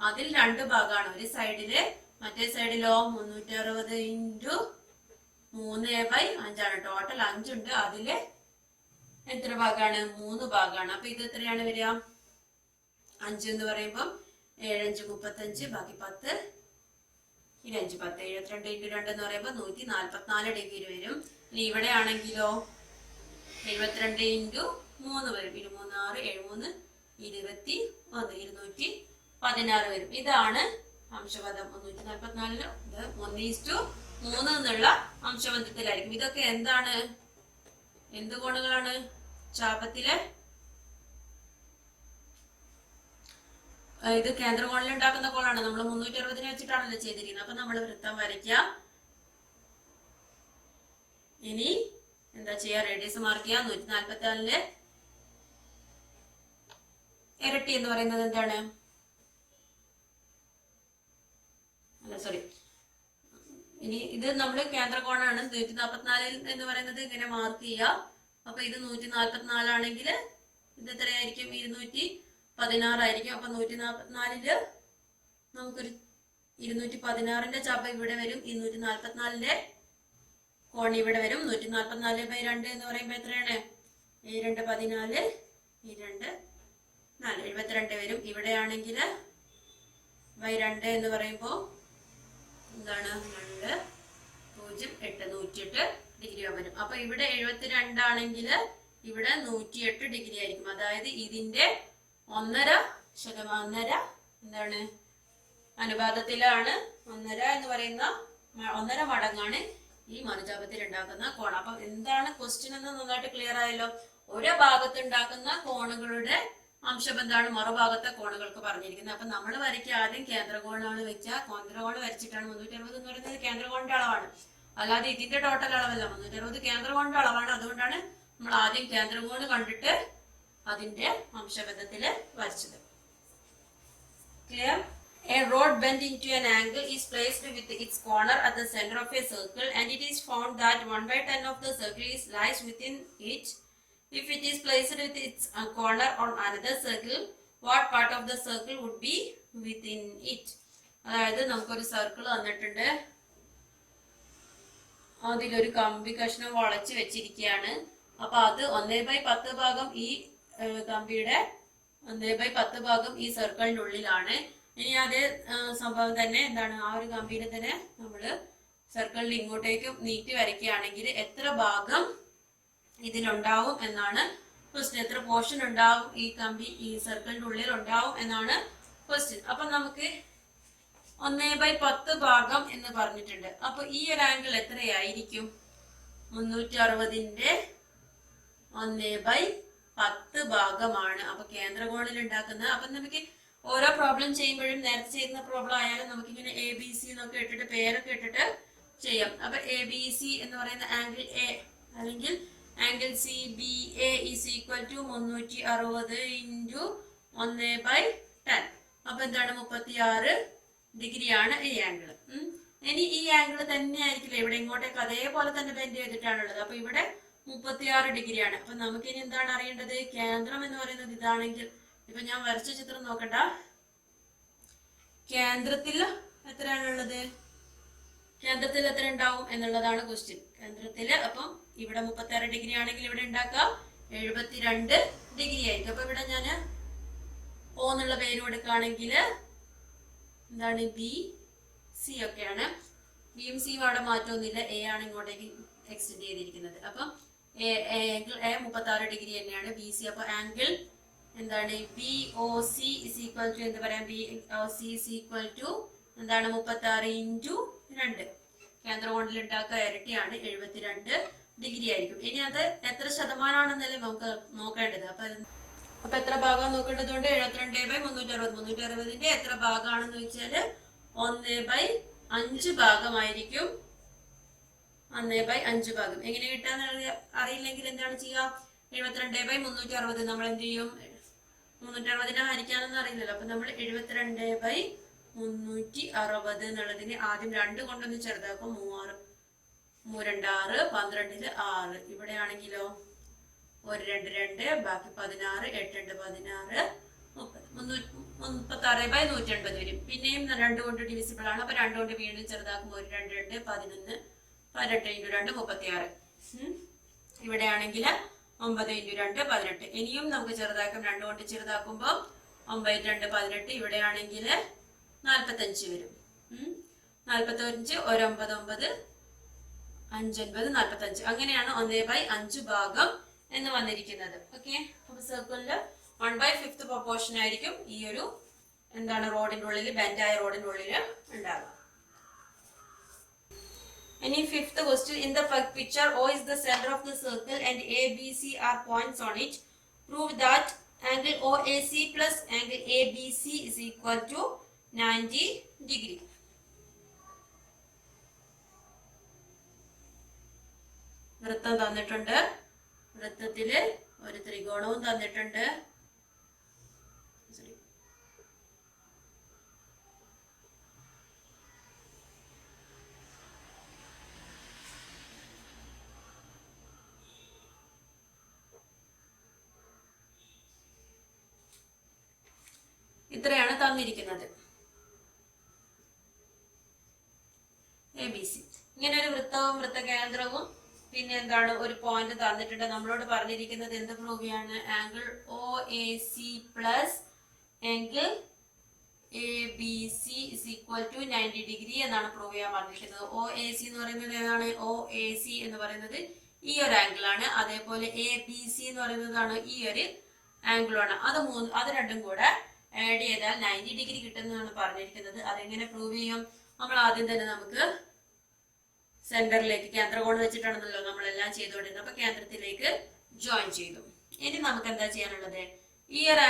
അതിൽ 2 ഭാഗമാണ് ഒരു സൈഡില്, മറ്റേ സൈഡിലോ 360 × 3/5 ആണ്. ടോട്ടൽ 5 ഉണ്ട്. അതില് എത്ര ഭാഗമാണ്? 3 ഭാഗമാണ്. അപ്പൊ ഇത് എത്രയാണ് വരിക? 5 എന്ന് പറയുമ്പോൾ 7 5 35, ബാക്കി 10, 5 10 72 × 2 എന്ന് പറയുമ്പോൾ 144 ഡിഗ്രി വരും. ഇനി ഇവിടെ ആണെങ്കിലോ 72 × 3 വരും. 23 6 7 21 216 വരും. ഇതാണ് അംശബന്ധം. 144 ഇത് 1:3 എന്നുള്ള അംശബന്ധത്തിലായിരിക്കും. ഇതൊക്കെ എന്താണ്? എന്ത് കോണുകളാണ്? ചാപത്തിലെ ഇത് കേന്ദ്രകോണിൽ ഉണ്ടാക്കുന്ന കോണാണ്. നമ്മൾ 360നെ വെച്ചിട്ടാണല്ലോ ചെയ്തിരിക്കുന്നത്. അപ്പൊ നമ്മൾ വൃത്തം വരയ്ക്കുക. ഇനി എന്താ ചെയ്യാ? റേഡിയസ് മാർക്ക് ചെയ്യാം. 144 ഇരട്ടി എന്ന് പറയുന്നത് എന്താണ്? അല്ല സോറി, ഇനി ഇത് നമ്മൾ കേന്ദ്രകോണാണ്. 144 എന്ന് പറയുന്നത് ഇങ്ങനെ മാർക്ക് ചെയ്യുക. അപ്പൊ ഇത് 144 ആണെങ്കിൽ ഇത് എത്രയായിരിക്കും? 216 ആയിരിക്കും. അപ്പൊ 144 നമുക്കൊരു 216ന്റെ ചാപ ഇവിടെ വരും, 244ന്റെ കോൺ ഇവിടെ വരും. 144/2 എന്ന് പറയുമ്പോ എത്രയാണ്? 2 14 2 4 72 വരും. ഇവിടെയാണെങ്കിൽ /2 എന്ന് പറയുമ്പോ എന്താണ്? 2 0 8 108 ഡിഗ്രി വരും. അപ്പൊ ഇവിടെ 72 ആണെങ്കിൽ ഇവിടെ 108 ഡിഗ്രി ആയിരിക്കും. അതായത് ഇതിന്റെ 1.5% എന്താണ്? അനുപാതത്തിലാണ്. 1.5 എന്ന് പറയുന്ന 1.5 മടങ്ങാണ് ഈ മറുചാപത്തിൽ ഉണ്ടാക്കുന്ന കോൺ. അപ്പൊ എന്താണ് ക്വസ്റ്റ്യൻ എന്ന് നന്നായിട്ട് ക്ലിയർ ആയല്ലോ. ഒരു ഭാഗത്ത് ഉണ്ടാക്കുന്ന കോണുകളുടെ അംശബന്ധാണ് മറുഭാഗത്തെ കോണുകൾക്ക് പറഞ്ഞിരിക്കുന്നത്. അപ്പൊ നമ്മൾ വരയ്ക്കുക ആദ്യം കേന്ദ്രകോണാണ് വെച്ചാൽ കേന്ദ്രകോൺ വരച്ചിട്ടാണ്. 360 എന്ന് പറയുന്നത് കേന്ദ്രകോണിന്റെ അളവാണ്, അല്ലാതെ ഇതിന്റെ ടോട്ടൽ അളവല്ല. 360 കേന്ദ്രകോണിന്റെ അളവാണ്. അതുകൊണ്ടാണ് നമ്മൾ ആദ്യം കേന്ദ്രകോണ് കണ്ടിട്ട് അതിന്റെ അംശബന്ധത്തില് വരച്ചത്. Clear? A rod bent into an angle is placed with its corner at the center of a circle, and it is found that 1/10 of the circle lies within it. If it is placed with its corner on another circle, what part of the circle would be within it? അതായത് നമുക്കൊരു circle തന്നിട്ടുണ്ട്, അതിലൊരു കമ്പി കഷ്ണം വളച്ച് വെച്ചിരിക്കുകയാണ്. അപ്പൊ അത് 1/10 ഭാഗം ഈ കമ്പിയുടെ 1/10 ഭാഗം ഈ സർക്കിളിനുള്ളിലാണ്. ഇനി അതേ സംഭവം തന്നെ എന്താണ്? ആ ഒരു കമ്പിനെ തന്നെ നമ്മള് സർക്കിളിൽ ഇങ്ങോട്ടേക്ക് നീട്ടി വരയ്ക്കുകയാണെങ്കിൽ എത്ര ഭാഗം ഇതിലുണ്ടാവും എന്നാണ് ക്വസ്റ്റ്യൻ. എത്ര പോർഷൻ ഉണ്ടാവും ഈ കമ്പി ഈ സർക്കിളിന്റെ ഉള്ളിൽ ഉണ്ടാവും എന്നാണ് ക്വസ്റ്റ്യൻ. അപ്പൊ നമുക്ക് 1/10 ഭാഗം എന്ന് പറഞ്ഞിട്ടുണ്ട്. അപ്പൊ ഈ ഒരു ആംഗിൾ എത്രയായിരിക്കും? 360ന്റെ 1/10 ഭാഗമാണ്. അപ്പൊ കേന്ദ്രകോണിൽ ഉണ്ടാക്കുന്നത്. അപ്പൊ നമുക്ക് ഓരോ പ്രോബ്ലം ചെയ്യുമ്പോഴും നേരത്തെ ചെയ്യുന്ന പ്രോബ്ലം ആയാലും നമുക്കിങ്ങനെ ABC എന്നൊക്കെ ഇട്ടിട്ട് പേരൊക്കെ ഇട്ടിട്ട് ചെയ്യാം. അപ്പൊ ABC എന്ന് പറയുന്ന ആംഗിൾ എ അല്ലെങ്കിൽ angle CBA is equal to 360 into 1/10. അപ്പൊ എന്താണ്? 36 ഡിഗ്രിയാണ് ഈ ആംഗിൾ. ഇനി ഈ ആംഗിൾ തന്നെ ആയിരിക്കില്ല ഇവിടെ ഇങ്ങോട്ടേക്ക് അതേപോലെ തന്നെ ബെൻഡ് ചെയ്തിട്ടാണുള്ളത്. അപ്പൊ ഇവിടെ 36 ഡിഗ്രിയാണ്. അപ്പൊ നമുക്കിനി എന്താണ് അറിയേണ്ടത്? കേന്ദ്രം എന്ന് പറയുന്നത് ഇതാണെങ്കിൽ, ഇപ്പൊ ഞാൻ വരച്ച ചിത്രം നോക്കണ്ട, കേന്ദ്രത്തിൽ എത്രയാണുള്ളത്? കേന്ദ്രത്തിൽ എത്ര ഉണ്ടാവും എന്നുള്ളതാണ് ക്വസ്റ്റ്യൻ. കേന്ദ്രത്തില് അപ്പം ഇവിടെ 36 ഡിഗ്രി ആണെങ്കിൽ ഇവിടെ ഉണ്ടാക്കാം 72 ഡിഗ്രി ആയിരിക്കും. അപ്പൊ ഇവിടെ ഞാൻ O എന്നുള്ള പേര് കൊടുക്കുകയാണെങ്കിൽ എന്താണ്? BC ഒക്കെയാണ്. ബിയും സിയും അവിടെ മാറ്റമൊന്നുമില്ല. A ആണ് ഇങ്ങോട്ടേക്ക് എക്സ്റ്റെൻഡ് ചെയ്തിരിക്കുന്നത്. അപ്പം ആംഗിൾ A 36 ഡിഗ്രി തന്നെയാണ്. BC അപ്പൊ ആംഗിൾ എന്താണ്? BOC ഇസ് ഈക്വൽ ടു എന്ത് പറയാം? BOC ഇസ് ഈക്വൽ ടു എന്താണ്? 36 ഇൻറ്റു 2. കേന്ദ്രകോണിൽ ഉണ്ടാക്കുക ഇരട്ടിയാണ്, 72 ഡിഗ്രി ആയിരിക്കും. ഇനി അത് എത്ര ശതമാനമാണെന്നല്ലേ നമുക്ക് നോക്കേണ്ടത്. അപ്പൊ എത്ര ഭാഗം നോക്കേണ്ടതുകൊണ്ട് 72/360. 360ന്റെ എത്ര ഭാഗമാണെന്ന് വെച്ചാല് 1/5 ഭാഗമായിരിക്കും. 1/5 ഭാഗം എങ്ങനെ കിട്ടാന്ന് അറിയില്ലെങ്കിൽ എന്താണ് ചെയ്യുക? 72/360 നമ്മൾ എന്ത് ചെയ്യും? 360നെ ഹരിക്കാനൊന്നും അറിയില്ലല്ലോ. അപ്പൊ നമ്മൾ 72/360 എന്നുള്ളതിന് ആദ്യം 2 കൊണ്ടൊന്ന് ചെറുതാക്കും. 3 2 6 12 6. ഇവിടെ ആണെങ്കിലോ 1 2 2 ബാക്കി 16 8 2 16 30 36/180 വരും. പിന്നെയും 2 കൊണ്ട് ഡിവിസിബിൾ ആണ്. അപ്പൊ 2 കൊണ്ട് വീണ്ടും ചെറുതാക്കുമ്പോൾ 1 2 2 11 18 × 2 36. ഇവിടെ ആണെങ്കിൽ 9 × 2 18. ഇനിയും നമുക്ക് ചെറുതാക്കാം. 2 കൊണ്ട് ചെറുതാക്കുമ്പോൾ 9 2 18. ഇവിടെ ആണെങ്കിൽ 45 വരും. 45 1 9 9 5 9 45. അങ്ങനെയാണ് 1/5 ഭാഗം എന്ന് വന്നിരിക്കുന്നത്. ഓക്കെ, അപ്പൊ സർക്കിളില് 1/5 പ്രൊപ്പോർഷൻ ആയിരിക്കും ഈ ഒരു എന്താണ് റോഡിന്റെ ഉള്ളിൽ, ബെൻഡായ റോഡിന്റെ ഉള്ളിൽ ഉണ്ടാവുക. ഇനി fifth question. In the picture O is the center of the circle and ABC are points on it. Prove that angle OAC plus angle ABC is equal to 90 degree. വൃത്തം തന്നിട്ടുണ്ട്. വൃത്തത്തില് ഒരു ത്രികോണവും തന്നിട്ടുണ്ട്. ഇത്രയാണ് തന്നിരിക്കുന്നത്. ABC. ഇങ്ങനെ ഒരു വൃത്തവും വൃത്തകേന്ദ്രവും പിന്നെ എന്താണ് ഒരു പോയിന്റ് തന്നിട്ടുണ്ട്. നമ്മളോട് പറഞ്ഞിരിക്കുന്നത് എന്ത് പ്രൂവ് ചെയ്യാണ്? Angle OAC plus angle ABC is equal to 90 degree എന്നാണ് പ്രൂവ് ചെയ്യാൻ പറഞ്ഞിരിക്കുന്നത്. OAC എന്ന് പറയുന്നത് ഏതാണ്? OAC എന്ന് പറയുന്നത് ഈ ഒരു ആംഗിൾ ആണ്. അതേപോലെ ABC എന്ന് പറയുന്നതാണ് ഈ ഒരു ആംഗിൾ ആണ്. അത് രണ്ടും കൂടെ ആഡ് ചെയ്താൽ 90 ഡിഗ്രി കിട്ടുന്നതാണ് പറഞ്ഞിരിക്കുന്നത്. അതെങ്ങനെ പ്രൂവ് ചെയ്യും? നമ്മൾ ആദ്യം തന്നെ നമുക്ക് സെന്ററിലേക്ക് കേന്ദ്രകോൺ വെച്ചിട്ടാണെന്നല്ലോ നമ്മളെല്ലാം ചെയ്തുകൊണ്ടിരുന്നത്. അപ്പൊ കേന്ദ്രത്തിലേക്ക് ജോയിൻ ചെയ്തു. ഇനി നമുക്ക് എന്താ ചെയ്യാനുള്ളത്? ഈ ഒരു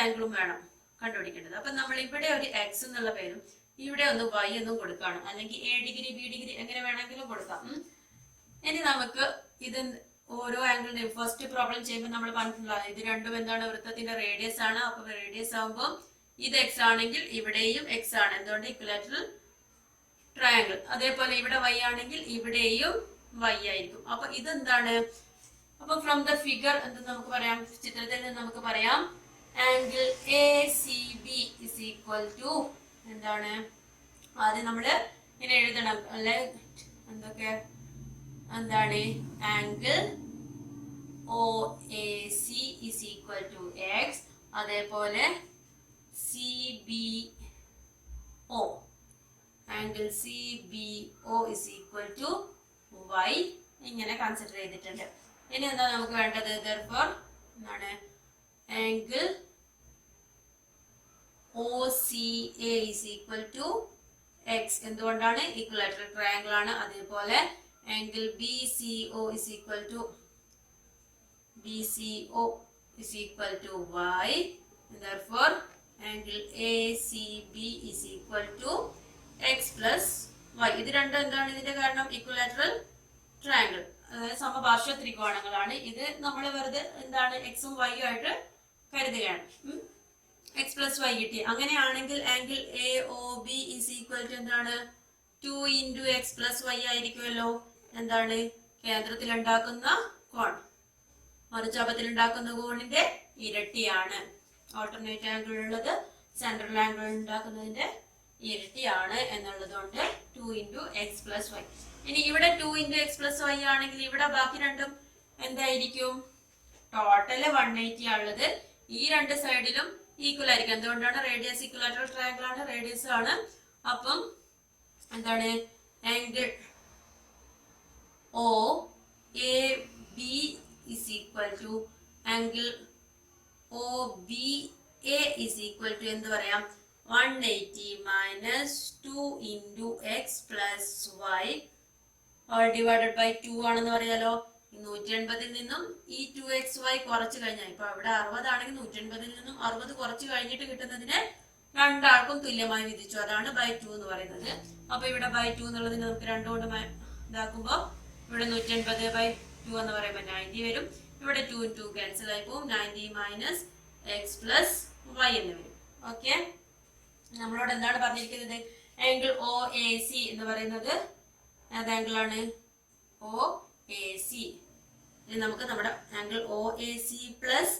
ആംഗിളും വേണം കണ്ടുപിടിക്കേണ്ടത്. അപ്പൊ നമ്മൾ ഇവിടെ ഒരു X എന്നുള്ള പേരും ഇവിടെ ഒന്ന് Y എന്നും കൊടുക്കാണ്. അല്ലെങ്കിൽ A ഡിഗ്രി B ഡിഗ്രി എങ്ങനെ വേണമെങ്കിലും കൊടുക്കാം. ഇനി നമുക്ക് ഇത് ഓരോ ആംഗിളിന്റെയും ഫസ്റ്റ് പ്രോബ്ലം ചെയ്യുമ്പോൾ നമ്മൾ പറഞ്ഞിട്ടുള്ള ഇത് രണ്ടും എന്താണ്? വൃത്തത്തിന്റെ റേഡിയസ് ആണ്. അപ്പൊ റേഡിയസ് ആകുമ്പോൾ ഇത് X ആണെങ്കിൽ ഇവിടെയും X ആണ്. എന്തുകൊണ്ട്? Equilateral triangle. അതേപോലെ ഇവിടെ Y ആണെങ്കിൽ ഇവിടെയും Y ആയിരിക്കും. അപ്പൊ ഇതെന്താണ്? അപ്പൊ ഫ്രം ദ ഫിഗർ എന്ത് നമുക്ക് പറയാം? ചിത്രത്തിൽ നിന്ന് നമുക്ക് പറയാം angle ACB is equal to എന്താണ്? ആദ്യം നമ്മൾ ഇങ്ങനെ എഴുതണം അല്ലെ? എന്തൊക്കെ എന്താണ്? Angle OAC is equal to X. അതേപോലെ CBO angle CBO is equal to Y ഇങ്ങനെ കൺസിഡർ ചെയ്തിട്ടുണ്ട്. ഇനി എന്താ നമുക്ക് വേണ്ടത്? therefore എന്താണ്? Angle OCA is equal to X. എന്തുകൊണ്ടാണ്? ഇക്വലാറ്ററൽ ട്രയാങ്കിൾ ആണ്. അതേപോലെ angle BCO is equal to Y. therefore angle ACB is equal to X plus Y. ഇത് രണ്ടും എന്താണ് ഇതിന്റെ കാരണം? ഇക്വലാറ്ററൽ ട്രയാങ്കിൾ, അതായത് സമപാർശ്വ ത്രികോണങ്ങളാണ്. ഇത് നമ്മൾ വെറുതെ എന്താണ് എക്സും വൈയും ആയിട്ട് കരുതുകയാണ്. X പ്ലസ് Y കിട്ടി. അങ്ങനെയാണെങ്കിൽ angle AOB is equal to എന്താണ്? 2 into X പ്ലസ് Y ആയിരിക്കുമല്ലോ. എന്താണ്? കേന്ദ്രത്തിൽ ഉണ്ടാക്കുന്ന കോൺ മറുചാപത്തിൽ ഉണ്ടാക്കുന്ന കോണിന്റെ ഇരട്ടിയാണ്. ഓൾട്ടർനേറ്റ് ആംഗിൾ ഉള്ളത് സെൻട്രൽ ആംഗിൾ ഉണ്ടാക്കുന്നതിന്റെ ഇരട്ടിയാണ് എന്നുള്ളതുകൊണ്ട് 2 into X പ്ലസ് Y. ഇനി ഇവിടെ 2 into X പ്ലസ് Y ആണെങ്കിൽ ഇവിടെ ബാക്കി രണ്ടും എന്തായിരിക്കും? ടോട്ടല് 180 ആണുള്ളത്. ഈ രണ്ട് സൈഡിലും ഈക്വൽ ആയിരിക്കും. എന്തുകൊണ്ടാണ്? റേഡിയസ് ഇക്വലാറ്ററൽ ട്രയാങ്കിൾ ആണ്, റേഡിയസ് ആണ്. അപ്പം എന്താണ്? Angle OAB is equal to angle OBA is equal to എന്ത് പറയാം? 180 minus 2 into X plus Y divided by 2 ആണെന്ന് പറയാലോ. 180 നിന്നും ഈ 2XY കുറച്ച് കഴിഞ്ഞാൽ, ഇപ്പൊ അവിടെ 60 ആണെങ്കിൽ 180 നിന്നും 60 കുറച്ച് കഴിഞ്ഞിട്ട് കിട്ടുന്നതിന് രണ്ടാൾക്കും തുല്യമായി വിധിച്ചു. അതാണ് ബൈ 2 എന്ന് പറയുന്നത്. അപ്പൊ ഇവിടെ ബൈ 2 എന്നുള്ളതിന് നമുക്ക് രണ്ടുകൊണ്ട് ഇതാക്കുമ്പോ ഇവിടെ 180 ബൈ 2 എന്ന് പറയുമ്പോൾ 90 വരും. ഇവിടെ 2 2 ക്യാൻസൽ ആയി പോകും. 90 മൈനസ് X പ്ലസ് Y എന്ന് വരും. ഓക്കെ, നമ്മളോട് എന്താണ് പറഞ്ഞിരിക്കുന്നത്? ആംഗിൾ OAC എന്ന് പറയുന്നത് ഏത് ആംഗിൾ ആണ്? OAC. ഇനി നമുക്ക് നമ്മുടെ angle OAC plus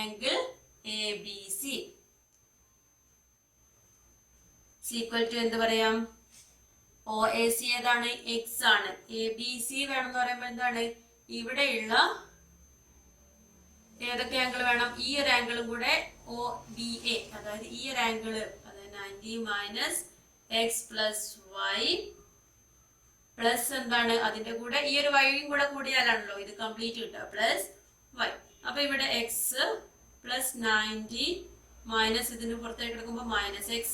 angle ABC equal to എന്ത് പറയാം? OAC ഏതാണ്? X ആണ്. ABC വേണമെന്ന് പറയുമ്പോൾ എന്താണ്? ഇവിടെയുള്ള ഏതൊക്കെ ആംഗിൾ വേണം? ഈ ഒരു ആംഗിളും കൂടെ OBA, അതായത് ഈ ഒരു ആംഗിള്, അതായത് 90 minus X plus Y plus എന്താണ്? അതിന്റെ കൂടെ ഈ ഒരു വൈയും കൂടെ കൂടിയാലാണല്ലോ ഇത് കംപ്ലീറ്റ് കിട്ടുക. Plus Y. അപ്പൊ ഇവിടെ X പ്ലസ് 90 മൈനസ് ഇതിന് പുറത്തേക്ക് എടുക്കുമ്പോൾ minus X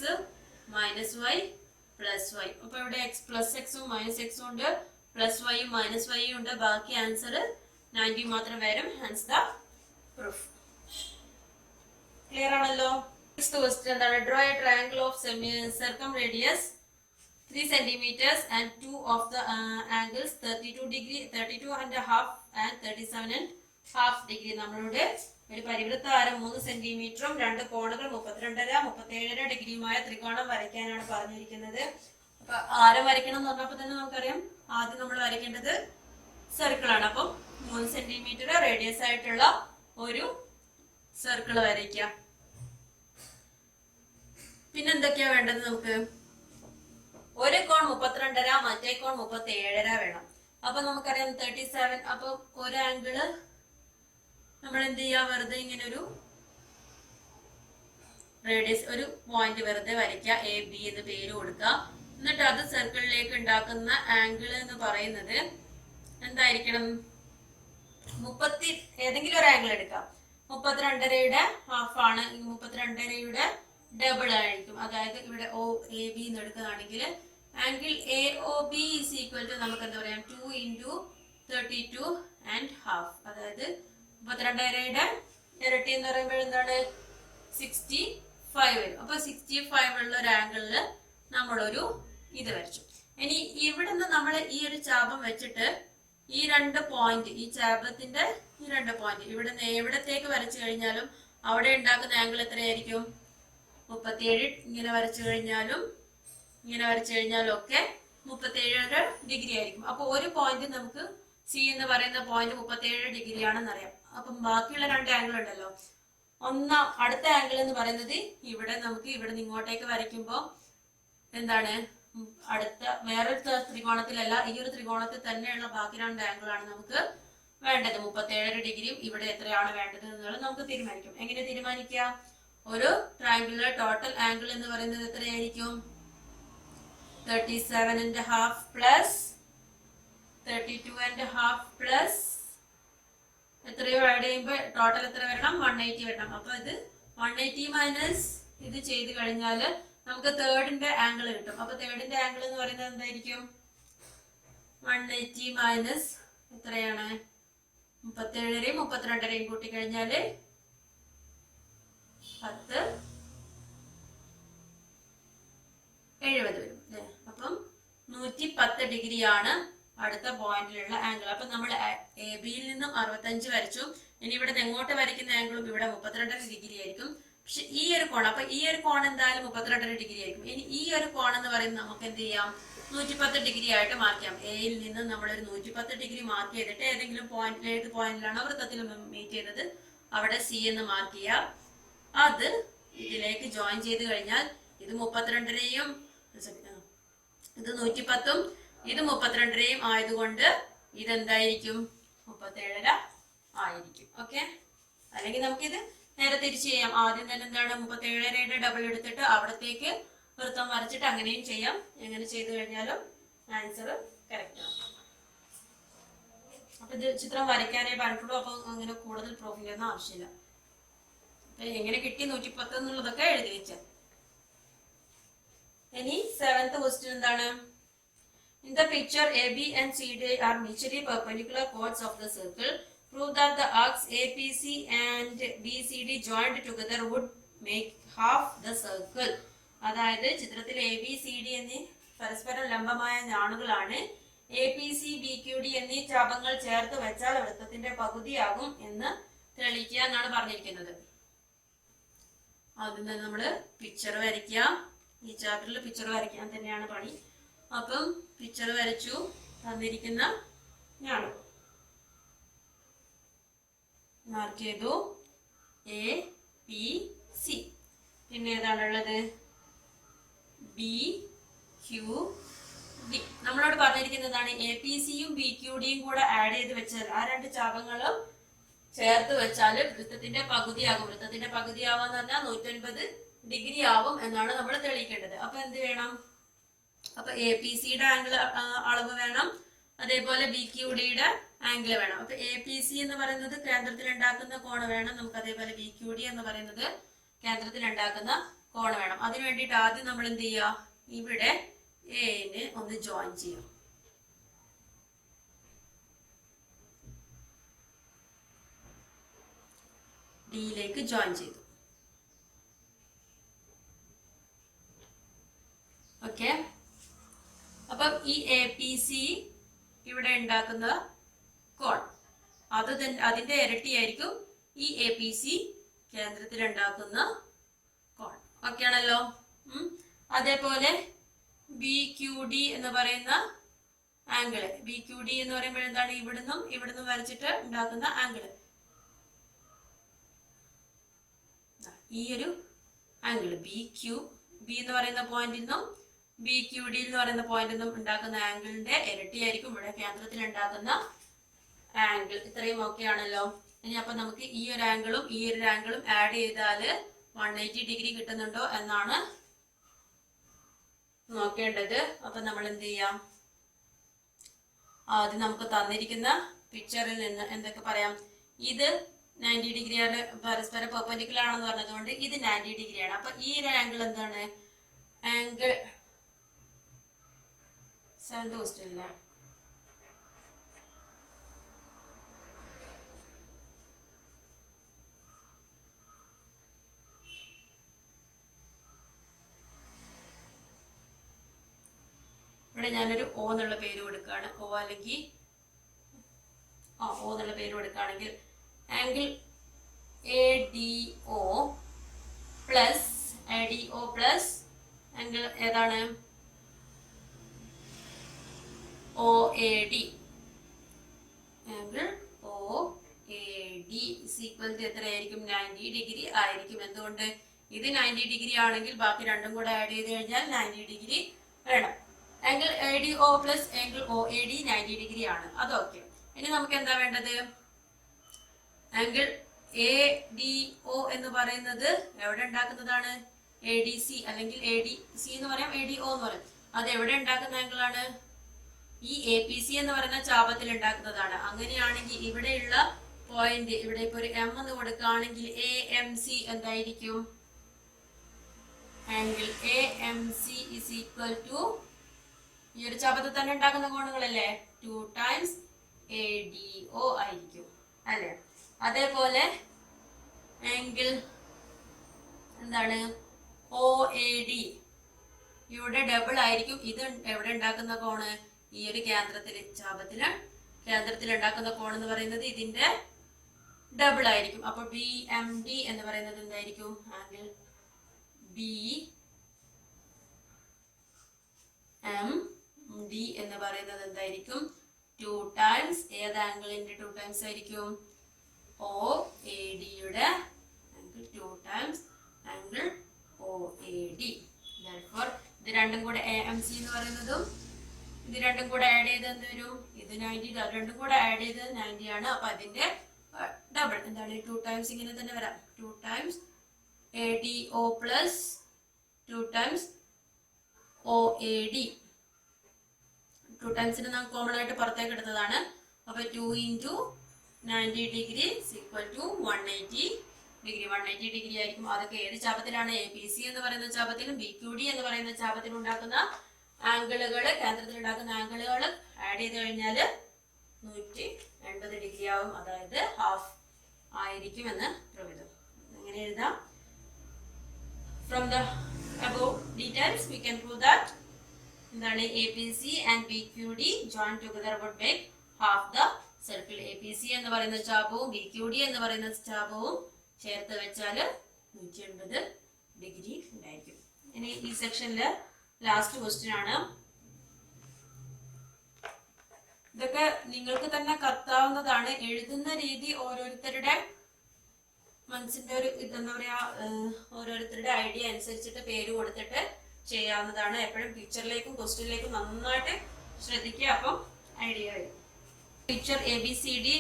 minus Y plus Y. അപ്പൊ ഇവിടെ X പ്ലസ് Xും മൈനസ് Xും ഉണ്ട്, പ്ലസ് Yയും മൈനസ് Yയും ഉണ്ട്. ബാക്കി ആൻസർ 90 മാത്രം വരും. Hence the proof. ക്ലിയർ ആണല്ലോ? നെക്സ്റ്റ് ക്വസ്റ്റ്യൻ എന്താണ്? Draw a triangle of circumradius 3 centimeters and two of the angles 32 degree, 32.5 and 37.5 degree. നമ്മളുടെ ഒരു പരിവൃത്താരം 3 സെന്റിമീറ്ററും രണ്ട് കോണുകൾ 32.5 37 ഡിഗ്രിയുമായ ത്രികോണം വരയ്ക്കാനാണ് പറഞ്ഞിരിക്കുന്നത്. അപ്പൊ ആരം വരയ്ക്കണം എന്ന് പറഞ്ഞപ്പോൾ തന്നെ നമുക്കറിയാം ആദ്യം നമ്മൾ വരയ്ക്കേണ്ടത് സർക്കിൾ ആണ്. അപ്പം 3 സെന്റിമീറ്റർ റേഡിയസ് ആയിട്ടുള്ള ഒരു സർക്കിൾ വരയ്ക്കുക. പിന്നെ എന്തൊക്കെയാ വേണ്ടത് നമുക്ക്? ഒരു കോൺ 32.5, മറ്റേ കോൺ 37.5 വേണം. അപ്പൊ നമുക്കറിയാം 37. അപ്പൊ ഒരു ആംഗിള് നമ്മൾ എന്ത് ചെയ്യാ, വെറുതെ ഇങ്ങനെ ഒരു റേഡിയസ്, ഒരു പോയിന്റ് വെറുതെ വരയ്ക്കുക, എ ബി എന്ന് പേര് കൊടുക്കുക. എന്നിട്ട് അത് സർക്കിളിലേക്ക് ഉണ്ടാക്കുന്ന ആംഗിൾ എന്ന് പറയുന്നത് എന്തായിരിക്കണം? ഏതെങ്കിലും ഒരു ആംഗിൾ എടുക്കാം. 32.5യുടെ ഹാഫ് ആണ്, 32.5യുടെ ഡബിൾ ആയിരിക്കും. അതായത് ഇവിടെ ഒ എ ബി എന്ന് എടുക്കുകയാണെങ്കിൽ angle A O B is equal to നമുക്ക് എന്താ പറയാം, 2 into 32.5. അതായത് 32.5യുടെ ഇരട്ടി എന്ന് പറയുമ്പോൾ എന്താണ്, 65 വരും. അപ്പൊ 65 ഉള്ള ഒരു ആംഗിളില് നമ്മളൊരു ഇത് വരച്ചു. ഇനി ഇവിടുന്ന് നമ്മൾ ഈ ഒരു ചാപം വെച്ചിട്ട് ഈ രണ്ട് പോയിന്റ്, ഈ ചാപത്തിന്റെ ഈ രണ്ട് പോയിന്റ് ഇവിടുന്ന് എവിടത്തേക്ക് വരച്ചു കഴിഞ്ഞാലും അവിടെ ഉണ്ടാക്കുന്ന ആംഗിൾ എത്രയായിരിക്കും? 37. ഇങ്ങനെ വരച്ചു കഴിഞ്ഞാലും ഇങ്ങനെ വരച്ചു കഴിഞ്ഞാലും ഒക്കെ 37 ഡിഗ്രി ആയിരിക്കും. അപ്പൊ ഒരു പോയിന്റ് നമുക്ക് സി എന്ന് പറയുന്ന പോയിന്റ് 37 ഡിഗ്രി ആണെന്ന് അറിയാം. അപ്പം ബാക്കിയുള്ള രണ്ട് ആംഗിൾ ഉണ്ടല്ലോ, അടുത്ത ആംഗിൾ എന്ന് പറയുന്നത് ഇവിടെ നമുക്ക് ഇവിടെ നിന്ന് ഇങ്ങോട്ടേക്ക് വരയ്ക്കുമ്പോൾ എന്താണ്, അടുത്ത വേറൊരു ത്രികോണത്തിലല്ല, ഈ ഒരു ത്രികോണത്തിൽ തന്നെയുള്ള ബാക്കി രണ്ട് ആംഗിൾ ആണ് നമുക്ക് വേണ്ടത്. 37 ഡിഗ്രിയും ഇവിടെ എത്രയാണ് വേണ്ടത് എന്നുള്ളത് നമുക്ക് തീരുമാനിക്കും. എങ്ങനെ തീരുമാനിക്കാം? ഒരു ട്രയാങ്കിളിലെ ടോട്ടൽ ആംഗിൾ എന്ന് പറയുന്നത് എത്രയായിരിക്കും? 37.5 പ്ലസ് 32.5 പ്ലസ് എത്രയോ ആഡ് ചെയ്യുമ്പോൾ ടോട്ടൽ എത്ര വരണം? 180 വരണം. അപ്പൊ ഇത് 180 മൈനസ് ഇത് ചെയ്ത് കഴിഞ്ഞാൽ നമുക്ക് തേർഡിന്റെ ആംഗിൾ കിട്ടും. അപ്പൊ തേർഡിന്റെ ആംഗിൾ എന്ന് പറയുന്നത് എന്തായിരിക്കും? 180 മൈനസ് എത്രയാണ്? 37യും 32യും കൂട്ടി കഴിഞ്ഞാല് 10 70 വരും അല്ലേ? അപ്പം 110 ഡിഗ്രിയാണ് അടുത്ത പോയിന്റിലുള്ള ആംഗിൾ. അപ്പൊ നമ്മൾ എ ബിയിൽ നിന്നും 65 വരച്ചു. ഇനി ഇവിടെ എങ്ങോട്ട് വരയ്ക്കുന്ന ആംഗിളും ഇവിടെ 32 ഡിഗ്രി ആയിരിക്കും. പക്ഷെ ഈ ഒരു കോൺ, അപ്പൊ ഈ ഒരു കോൺ എന്തായാലും 32 ഡിഗ്രി ആയിരിക്കും. ഇനി ഈ ഒരു കോൺ എന്ന് പറയുന്നത് നമുക്ക് എന്ത് ചെയ്യാം? 110 ഡിഗ്രി ആയിട്ട് മാർക്ക് ചെയ്യാം. എയിൽ നിന്ന് നമ്മളൊരു 110 ഡിഗ്രി മാർക്ക് ചെയ്തിട്ട് ഏതെങ്കിലും പോയിന്റിൽ, ഏത് പോയിന്റിലാണോ വൃത്തത്തിൽ മീറ്റ് ചെയ്തത് അവിടെ സി എന്ന് മാർക്ക് ചെയ്യാം. അത് ഇതിലേക്ക് ജോയിൻ ചെയ്ത് കഴിഞ്ഞാൽ ഇത് 32യും ഇത് 110ഉം ഇത് 32യും ആയതുകൊണ്ട് ഇതെന്തായിരിക്കും? 37 ആയിരിക്കും. ഓക്കെ, അല്ലെങ്കിൽ നമുക്കിത് നേരെ തിരിച്ചു ചെയ്യാം. ആദ്യം തന്നെ എന്താണ്, 37യുടെ ഡബിൾ എടുത്തിട്ട് അവിടത്തേക്ക് വൃത്തം വരച്ചിട്ട് അങ്ങനെയും ചെയ്യാം. എങ്ങനെ ചെയ്തു കഴിഞ്ഞാലും ആൻസർ കറക്റ്റ് ആണ്. അപ്പൊ ഇത് ചിത്രം വരയ്ക്കാനേ പറഞ്ഞിട്ടുള്ളൂ. അപ്പൊ അങ്ങനെ കൂടുതൽ പ്രൂഫിന്റെ ഒന്നും ആവശ്യമില്ല. അപ്പൊ എങ്ങനെ കിട്ടി 110 എന്നുള്ളതൊക്കെ എഴുതി വെച്ച. ഇനി 7th ക്വസ്റ്റ്യൻ എന്താണ്? In the picture, AB and CD are mutually perpendicular chords of the circle. Prove that the arcs APC and BCD joined together would make half the circle. അതായത് ചിത്രത്തിൽ എ ബി സി ഡി എന്നീ പരസ്പരം ലംബമായ ഞാണുകളാണ്. A P C B Q D എന്നീ ചാപങ്ങൾ ചേർത്ത് വെച്ചാൽ വൃത്തത്തിന്റെ പകുതിയാകും എന്ന് തെളിയിക്കുക എന്നാണ് പറഞ്ഞിരിക്കുന്നത്. ആദ്യം തന്നെ നമ്മള് പിക്ചർ വരയ്ക്കുക. ഈ ചാപ്റ്ററിൽ പിക്ചർ വരയ്ക്കാൻ തന്നെയാണ് പണി. അപ്പം പിക്ചർ വരച്ചു. തന്നിരിക്കുന്ന ഞാണ് മാർക്ക് ചെയ്തു, എ പി സി. പിന്നെ ഏതാണുള്ളത്? B Q D. നമ്മളോട് പറഞ്ഞിരിക്കുന്നതാണ് എ പി സിയും ബി ക്യു ഡിയും കൂടെ ആഡ് ചെയ്ത് വെച്ചാൽ, ആ രണ്ട് ചാപങ്ങളും ചേർത്ത് വെച്ചാൽ വൃത്തത്തിന്റെ പകുതിയാകും. വൃത്തത്തിന്റെ പകുതിയാവാന്ന് പറഞ്ഞാൽ 180 ഡിഗ്രി ആവും എന്നാണ് നമ്മൾ തെളിയിക്കേണ്ടത്. അപ്പൊ എന്ത് വേണം? അപ്പൊ എ പി സിയുടെ ആംഗിൾ അളവ് വേണം, അതേപോലെ ബി ക്യു ഡിയുടെ ആംഗിൾ വേണം. അപ്പൊ എ പി സി എന്ന് പറയുന്നത് കേന്ദ്രത്തിൽ ഉണ്ടാക്കുന്ന കോണ് വേണം നമുക്ക്, അതേപോലെ ബി ക്യു ഡി എന്ന് പറയുന്നത് കേന്ദ്രത്തിൽ ഉണ്ടാക്കുന്ന കോണ് വേണം. അതിനു വേണ്ടിയിട്ട് ആദ്യം നമ്മൾ എന്ത് ചെയ്യുക? ഇവിടെ എനെ ഒന്ന് ജോയിൻ ചെയ്യാം. ഡിയിലേക്ക് ജോയിൻ ചെയ്തു. ഓക്കെ, അപ്പം ഈ എ പി സി ഇവിടെ ഉണ്ടാക്കുന്ന കോൺ അതിന്റെ ഇരട്ടിയായിരിക്കും ഈ എ പി സി കേന്ദ്രത്തിൽ ഉണ്ടാക്കുന്ന കോൺ. ഓക്കെ ആണല്ലോ. അതേപോലെ ബി ക്യു ഡി എന്ന് പറയുന്ന ആംഗിള്, ബി ക്യു ഡി എന്ന് പറയുമ്പോൾ എന്താണ്? ഇവിടുന്നും വരച്ചിട്ട് ഉണ്ടാക്കുന്ന ആംഗിള്, ഈ ഒരു ആംഗിള് ബി പി എന്ന് പറയുന്ന പോയിന്റിൽ നിന്നും ബി ക്യു ഡി എന്ന് പറയുന്ന പോയിന്റിൽ നിന്നും ഉണ്ടാക്കുന്ന ആംഗിളിന്റെ ഇരട്ടിയായിരിക്കും ഇവിടെ കേന്ദ്രത്തിൽ ഉണ്ടാക്കുന്ന ആംഗിൾ. ഇത്രയും ഓക്കെ ആണല്ലോ. ഇനി അപ്പൊ നമുക്ക് ഈ ഒരു ആംഗിളും ഈ ഒരു ആംഗിളും ആഡ് ചെയ്താല് 180 ഡിഗ്രി കിട്ടുന്നുണ്ടോ എന്നാണ് നോക്കേണ്ടത്. അപ്പൊ നമ്മൾ എന്ത് ചെയ്യാം, ആദ്യം നമുക്ക് തന്നിരിക്കുന്ന പിക്ചറിൽ നിന്ന് എന്തൊക്കെ പറയാം. ഇത് 90 ഡിഗ്രിയാണ്, പരസ്പര പെർപെൻഡിക്കുലർ ആണെന്ന് പറഞ്ഞതുകൊണ്ട് ഇത് 90 ഡിഗ്രിയാണ്. അപ്പൊ ഈ ഒരു ആംഗിൾ എന്താണ്, ആംഗിൾ 7th ക്വസ്റ്റ്യനിലെ ഇവിടെ ഞാനൊരു ഓ എന്നുള്ള പേര് കൊടുക്കുകയാണ്. ഓ അല്ലെങ്കിൽ ഓ എന്നുള്ള പേര് കൊടുക്കുകയാണെങ്കിൽ angle A D O plus angle ഏതാണ് O A D. Angle O A D equal to എത്രയായിരിക്കും, 90 ഡിഗ്രി ആയിരിക്കും. എന്തുകൊണ്ട്, ഇത് 90 ഡിഗ്രി ആണെങ്കിൽ ബാക്കി രണ്ടും കൂടെ ആഡ് ചെയ്ത് കഴിഞ്ഞാൽ 90 ഡിഗ്രി വേണം. Angle A D O plus angle O A D 90 degree ആണ്. അതൊക്കെ. ഇനി നമുക്ക് എന്താ വേണ്ടത്, ആംഗിൾ എ ഡി ഒ എന്ന് പറയുന്നത് എവിടെ ഉണ്ടാക്കുന്നതാണ്, എ ഡി സി അല്ലെങ്കിൽ എ ഡി സി എന്ന് പറയാം, എ ഡി ഒ എന്ന് പറയാം. അത് എവിടെ ഉണ്ടാക്കുന്ന ആംഗിൾ ആണ്, ഈ എ പി സി എന്ന് പറയുന്ന ചാപത്തിൽ ഉണ്ടാക്കുന്നതാണ്. അങ്ങനെയാണെങ്കിൽ ഇവിടെയുള്ള പോയിന്റ്, ഇവിടെ ഇപ്പൊ ഒരു എം എന്ന് കൊടുക്കുകയാണെങ്കിൽ എ എം സി എന്തായിരിക്കും, angle A M C is equal to ഈ ഒരു ചാപത്തിൽ തന്നെ ഉണ്ടാക്കുന്ന കോണുകളല്ലേ, 2 ടൈംസ് എ ഡി ഒ ആയിരിക്കും അല്ലെ. അതേപോലെ ആംഗിൾ എന്താണ് ഒ എ ഡി, ഇവിടെ ഡബിൾ ആയിരിക്കും. ഇത് എവിടെ ഉണ്ടാക്കുന്ന കോണ്, ഈ ഒരു കേന്ദ്രത്തിൽ ഉണ്ടാക്കുന്ന കോൺ എന്ന് പറയുന്നത് ഇതിന്റെ ഡബിൾ ആയിരിക്കും. അപ്പൊ ബി എം ഡി എന്ന് പറയുന്നത് എന്തായിരിക്കും, ആംഗിൾ ബി എം ഡി എന്ന് പറയുന്നത് എന്തായിരിക്കും, 2 ടൈംസ് ഏത് ആംഗിളിന്റെ 2 ടൈംസ് ആയിരിക്കും, ഒ എ ഡിയുടെ angle 2 times angle O A D. ഇത് രണ്ടും കൂടെ എ എം സി എന്ന് പറയുന്നതും ഇത് രണ്ടും കൂടെ ആഡ് ചെയ്ത് എന്ത് വരും, ഇത് 90, രണ്ടും കൂടെ ആഡ് ചെയ്ത് 90 ആണ്. അപ്പൊ അതിന്റെ ഡബിൾ എന്താണ്, 2 ടൈംസ് ഇങ്ങനെ തന്നെ വരാം, 2 times A D O plus 2 times O A D. 2 ടൈംസിന് നാം കോമൺ ആയിട്ട് പുറത്തേക്ക് എടുത്തതാണ്. അപ്പൊ 2 into 90 degree equal to 180 degree. 180 degree ആയിരിക്കും. അതൊക്കെ ഏത് ചാപത്തിലാണ്, എ പി സി എന്ന് പറയുന്ന ചാപത്തിലും ബി ക്യു ഡി എന്ന് പറയുന്ന ചാപത്തിലും ഉണ്ടാക്കുന്ന ആംഗിളുകൾ, കേന്ദ്രത്തിൽ ഉണ്ടാക്കുന്ന ആംഗിളുകൾ ആഡ് ചെയ്ത് കഴിഞ്ഞാൽ 180 ഡിഗ്രി ആവും. അതായത് ഹാഫ് ആയിരിക്കും എന്ന് പ്രൂവ് ചെയ്തു. എങ്ങനെ എഴുതാം, from the above details we can prove that എന്താണ് APC and PQD join together would make half the circle. APC എന്ന് പറയുന്ന ചാപവും BQD എന്ന് പറയുന്ന ചാപവും ചേർത്ത് വെച്ചാൽ 180 ഡിഗ്രി ഉണ്ടായിരിക്കും. ഇനി ഈ സെക്ഷനിലെ ലാസ്റ്റ് ക്വസ്റ്റ്യൻ ആണ്. ഇതൊക്കെ നിങ്ങൾക്ക് തന്നെ കത്താവുന്നതാണ്. എഴുതുന്ന രീതി ഓരോരുത്തരുടെ മനസ്സിന്റെ ഒരു എന്താ പറയാ, ഓരോരുത്തരുടെ ഐഡിയ അനുസരിച്ചിട്ട് പേര് കൊടുത്തിട്ട് ചെയ്യാവുന്നതാണ്. എപ്പോഴും പിക്ചറിലേക്കും ക്വസ്റ്റ്യനിലേക്കും നന്നായിട്ട് ശ്രദ്ധിക്കുക, അപ്പം ഐഡിയ വരും. Picture A B C D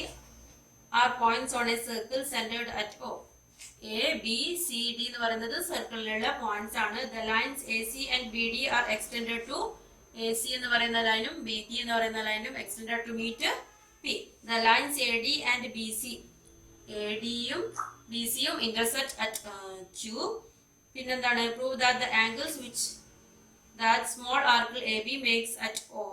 are points on a circle centred at O. A B C D എന്ന് പറയുന്നത് സർക്കിളിലുള്ള പോയിന്റ്സ് ആണ്. The lines A C and B D are extended to, A C എന്ന് പറയുന്ന ലൈനും B D എന്ന് പറയുന്ന ലൈനും extended to meet P. The lines A D and B C, A ഡിയും ബി സിയും ഇന്റർസെക്ട് അറ്റ് ക്യൂ. പിന്നെന്താണ്, prove that the angles which that small arc A B makes at O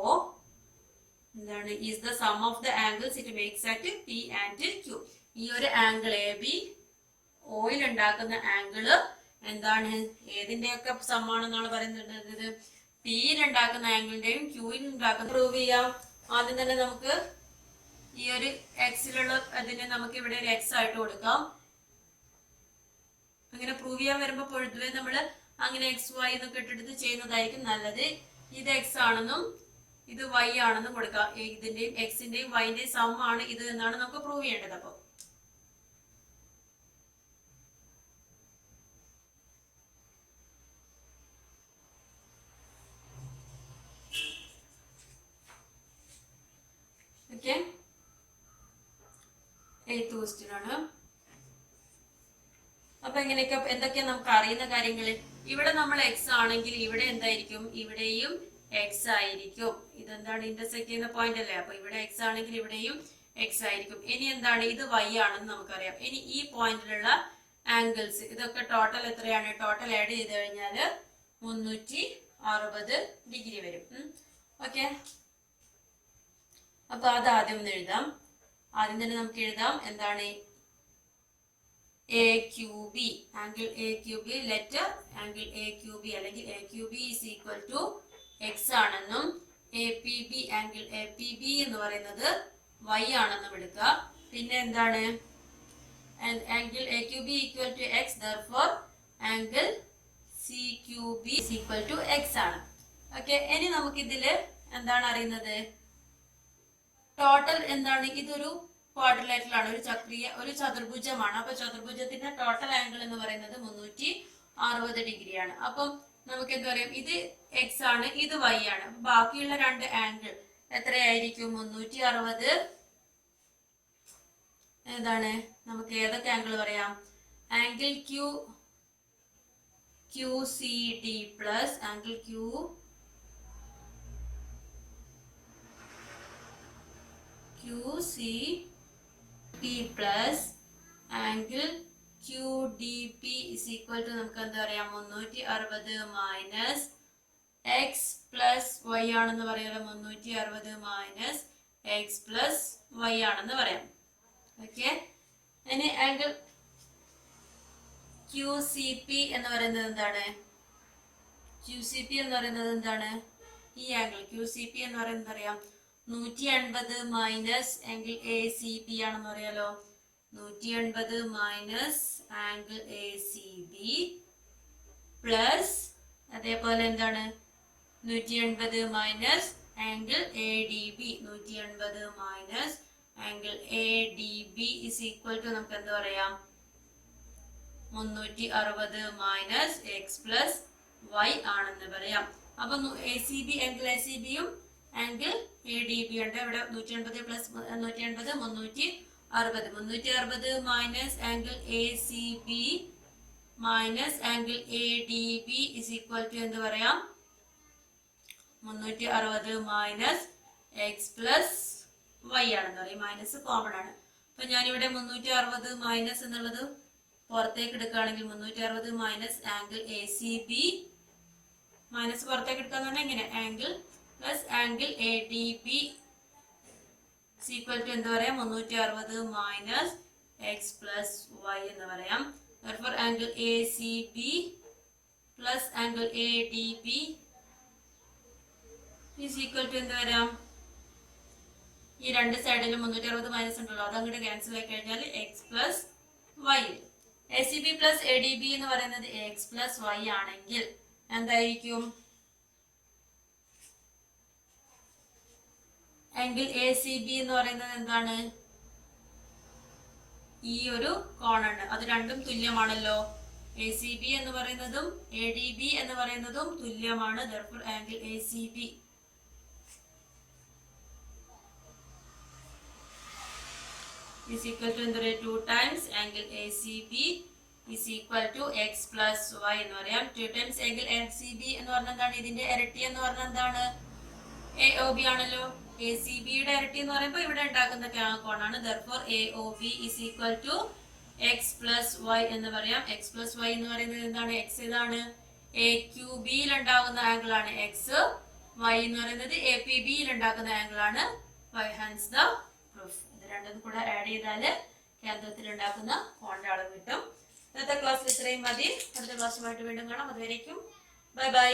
എന്താണ്, is the sum of the angles it makes at P and Q. ഈ ഒരു angle A B ഓയിൽ ഉണ്ടാക്കുന്ന angle എന്താണ്, ഏതിന്റെയൊക്കെ സമ്മാണെന്നാണ് പറയുന്നത്, പിയിൽ ഉണ്ടാക്കുന്ന ആംഗിളിന്റെയും ക്യൂയിൽ ഉണ്ടാക്കുന്ന. പ്രൂവ് ചെയ്യാം. ആദ്യം തന്നെ നമുക്ക് ഈ ഒരു എക്സിലുള്ള അതിനെ നമുക്ക് ഇവിടെ ഒരു എക്സ് ആയിട്ട് കൊടുക്കാം. അങ്ങനെ പ്രൂവ് ചെയ്യാൻ വരുമ്പോ പൊഴുതുവേ നമ്മള് അങ്ങനെ എക്സ് വൈ എന്നൊക്കെ ഇട്ടെടുത്ത് ചെയ്യുന്നതായിരിക്കും നല്ലത്. ഇത് എക്സ് ആണെന്നും ഇത് വൈ ആണെന്നും കൊടുക്കാം. ഇതിന്റെയും എക്സിന്റെയും വൈന്റെയും സം ആണ് ഇത് എന്നാണ് നമുക്ക് പ്രൂവ് ചെയ്യേണ്ടത്. അപ്പൊ 8th ക്വസ്റ്റ്യനാണ്. അപ്പൊ എങ്ങനെയൊക്കെ എന്തൊക്കെയാ നമുക്ക് അറിയുന്ന കാര്യങ്ങൾ? ഇവിടെ നമ്മൾ എക്സ് ആണെങ്കിൽ ഇവിടെ എന്തായിരിക്കും? ഇവിടെയും എക്സ് ആയിരിക്കും. ഇതെന്താണ്? ഇന്റർസെക്ട് ചെയ്യുന്ന പോയിന്റ് അല്ലേ? അപ്പൊ ഇവിടെ എക്സ് ആണെങ്കിൽ ഇവിടെയും എക്സ് ആയിരിക്കും. ഇനി എന്താണ്? ഇത് വൈ ആണെന്ന് നമുക്കറിയാം. ഇനി ഈ പോയിന്റിലുള്ള ആംഗിൾസ് ഇതൊക്കെ ടോട്ടൽ എത്രയാണ്? ടോട്ടൽ ആഡ് ചെയ്ത് കഴിഞ്ഞാൽ 360 ഡിഗ്രി വരും. ഓക്കെ, അപ്പൊ അത് ആദ്യം ഒന്ന് എഴുതാം. ആദ്യം തന്നെ നമുക്ക് എഴുതാം എന്താണ്? AQB, angle AQB, letter angle AQB അല്ലെങ്കിൽ AQB is equal to x ആണെന്നും APB, ആംഗിൾ APB എന്ന് പറയുന്നത് y ആണെന്നും എടുക്കുക. പിന്നെ എന്താണ്? Angle AQB equal to x, therefore angle CQB is equal to x ആണ്. ഓക്കെ, ഇനി നമുക്ക് ഇതില് എന്താണ് അറിയുന്നത്? ടോട്ടൽ എന്താണ്? ഇതൊരു ക്വാഡ്രിലേറ്ററൽ ആണ്, ഒരു ചതുർഭുജമാണ്. അപ്പൊ ചതുർഭുജത്തിന്റെ ടോട്ടൽ ആംഗിൾ എന്ന് പറയുന്നത് 360 ഡിഗ്രിയാണ്. അപ്പം നമുക്ക് എന്താ പറയാം? ഇത് എക്സ് ആണ്, ഇത് വൈ ആണ്. അപ്പൊ ബാക്കിയുള്ള രണ്ട് ആംഗിൾ എത്രയായിരിക്കും? 360. ഏതാണ്? നമുക്ക് ഏതൊക്കെ ആംഗിൾ പറയാം? Angle QCD plus angle QCP plus angle QDP is equal to നമുക്ക് എന്താ പറയാം? 360 മൈനസ് എക്സ് പ്ലസ് വൈ ആണെന്ന് പറയാലോ. 360 മൈനസ് എക്സ് പ്ലസ് വൈ ആണെന്ന് പറയാം. ഓക്കെ, ഇനി ആംഗിൾ QCP എന്ന് പറയുന്നത് എന്താണ്? QCP എന്ന് പറയുന്നത് എന്താണ്? ഈ ആംഗിൾ QCP എന്ന് പറയുന്നത് അറിയാം, 180 മൈനസ് ആംഗിൾ ACB ആണെന്ന് പറയാലോ. 180 മൈനസ് ആംഗിൾ ACB പ്ലസ് അതേപോലെ എന്താണ്? 180 minus angle ADB. 180 minus angle ADB is equal to നമുക്ക് എന്താ പറയാം? 360 മൈനസ് എക്സ് പ്ലസ് വൈ ആണെന്ന് പറയാം. അപ്പൊ ACB, ആംഗിൾ ACBയും ആംഗിൾ ADB ഉണ്ട്. ഇവിടെ 180 plus 180 360 minus angle ACB minus angle ADB is equal to എന്ത് പറയാം? 360 മൈനസ് എക്സ് പ്ലസ് വൈ ആണെന്ന് പറയും. മൈനസ് കോമൺ ആണ്. അപ്പൊ ഞാനിവിടെ 360 മൈനസ് എന്നുള്ളത് പുറത്തേക്ക് എടുക്കുകയാണെങ്കിൽ 360 മൈനസ് ആംഗിൾ ACB മൈനസ് പുറത്തേക്ക് എടുക്കാന്ന് പറഞ്ഞാൽ ഇങ്ങനെ angle plus angle ADB equal to എന്ത് പറയാം? 360 മൈനസ് എക്സ് പ്ലസ് വൈ എന്ന് പറയാം. therefore angle ACB plus angle ADB is equal to എന്ത് വരാം? ഈ രണ്ട് സൈഡിലും 360 മൈനസ് ഉണ്ടല്ലോ, അതങ്ങോട്ട് ക്യാൻസൽ ആയി കഴിഞ്ഞാൽ X plus Y. ACB plus ADB എന്ന് പറയുന്നത് എക്സ് പ്ലസ് വൈ ആണെങ്കിൽ എന്തായിരിക്കും? ആംഗിൾ ACB എന്ന് പറയുന്നത് എന്താണ്? ഈ ഒരു കോണാണ്. അത് രണ്ടും തുല്യമാണല്ലോ. ACB എന്ന് പറയുന്നതും ADB എന്ന് പറയുന്നതും തുല്യമാണ്. therefore angle ACB is equal to 2 times angle ACB is equal to x plus y എന്ന് പറയാം. 2 times angle ACB എന്ന് പറഞ്ഞാൽ എന്താണ്? ഇതിന്റെ ഇരട്ടി എന്ന് പറഞ്ഞാൽ എന്താണ്? AOB ആണല്ലോ. ACB യുടെ ഇരട്ടി എന്ന് പറയുമ്പോൾ ഇവിടെ ഉണ്ടാക്കുന്ന കോണാണ്. therefore AOB is equal to x plus y എന്ന് പറയാം. x plus y എന്ന് പറയുന്നത് എന്താണ്? x ഇതാണ്. AQB യിൽ ഉണ്ടാകുന്ന ആംഗിൾ ആണ് x. y എന്ന് പറയുന്നത് APB യിൽ ഉണ്ടാക്കുന്ന ആംഗിൾ ആണ് y. hence the proof. ഇത് രണ്ടും കൂടെ ആഡ് ചെയ്താല് കേന്ദ്രത്തിൽ ഉണ്ടാക്കുന്ന കോണിന്റെ അളവ് കിട്ടും. ഇന്നത്തെ ക്ലാസ്സിൽ ഇത്രയും മതി. അടുത്ത ക്ലാസ്സുമായിട്ട് വീണ്ടും കാണാം. അതുവരേക്കും ബൈ ബൈ.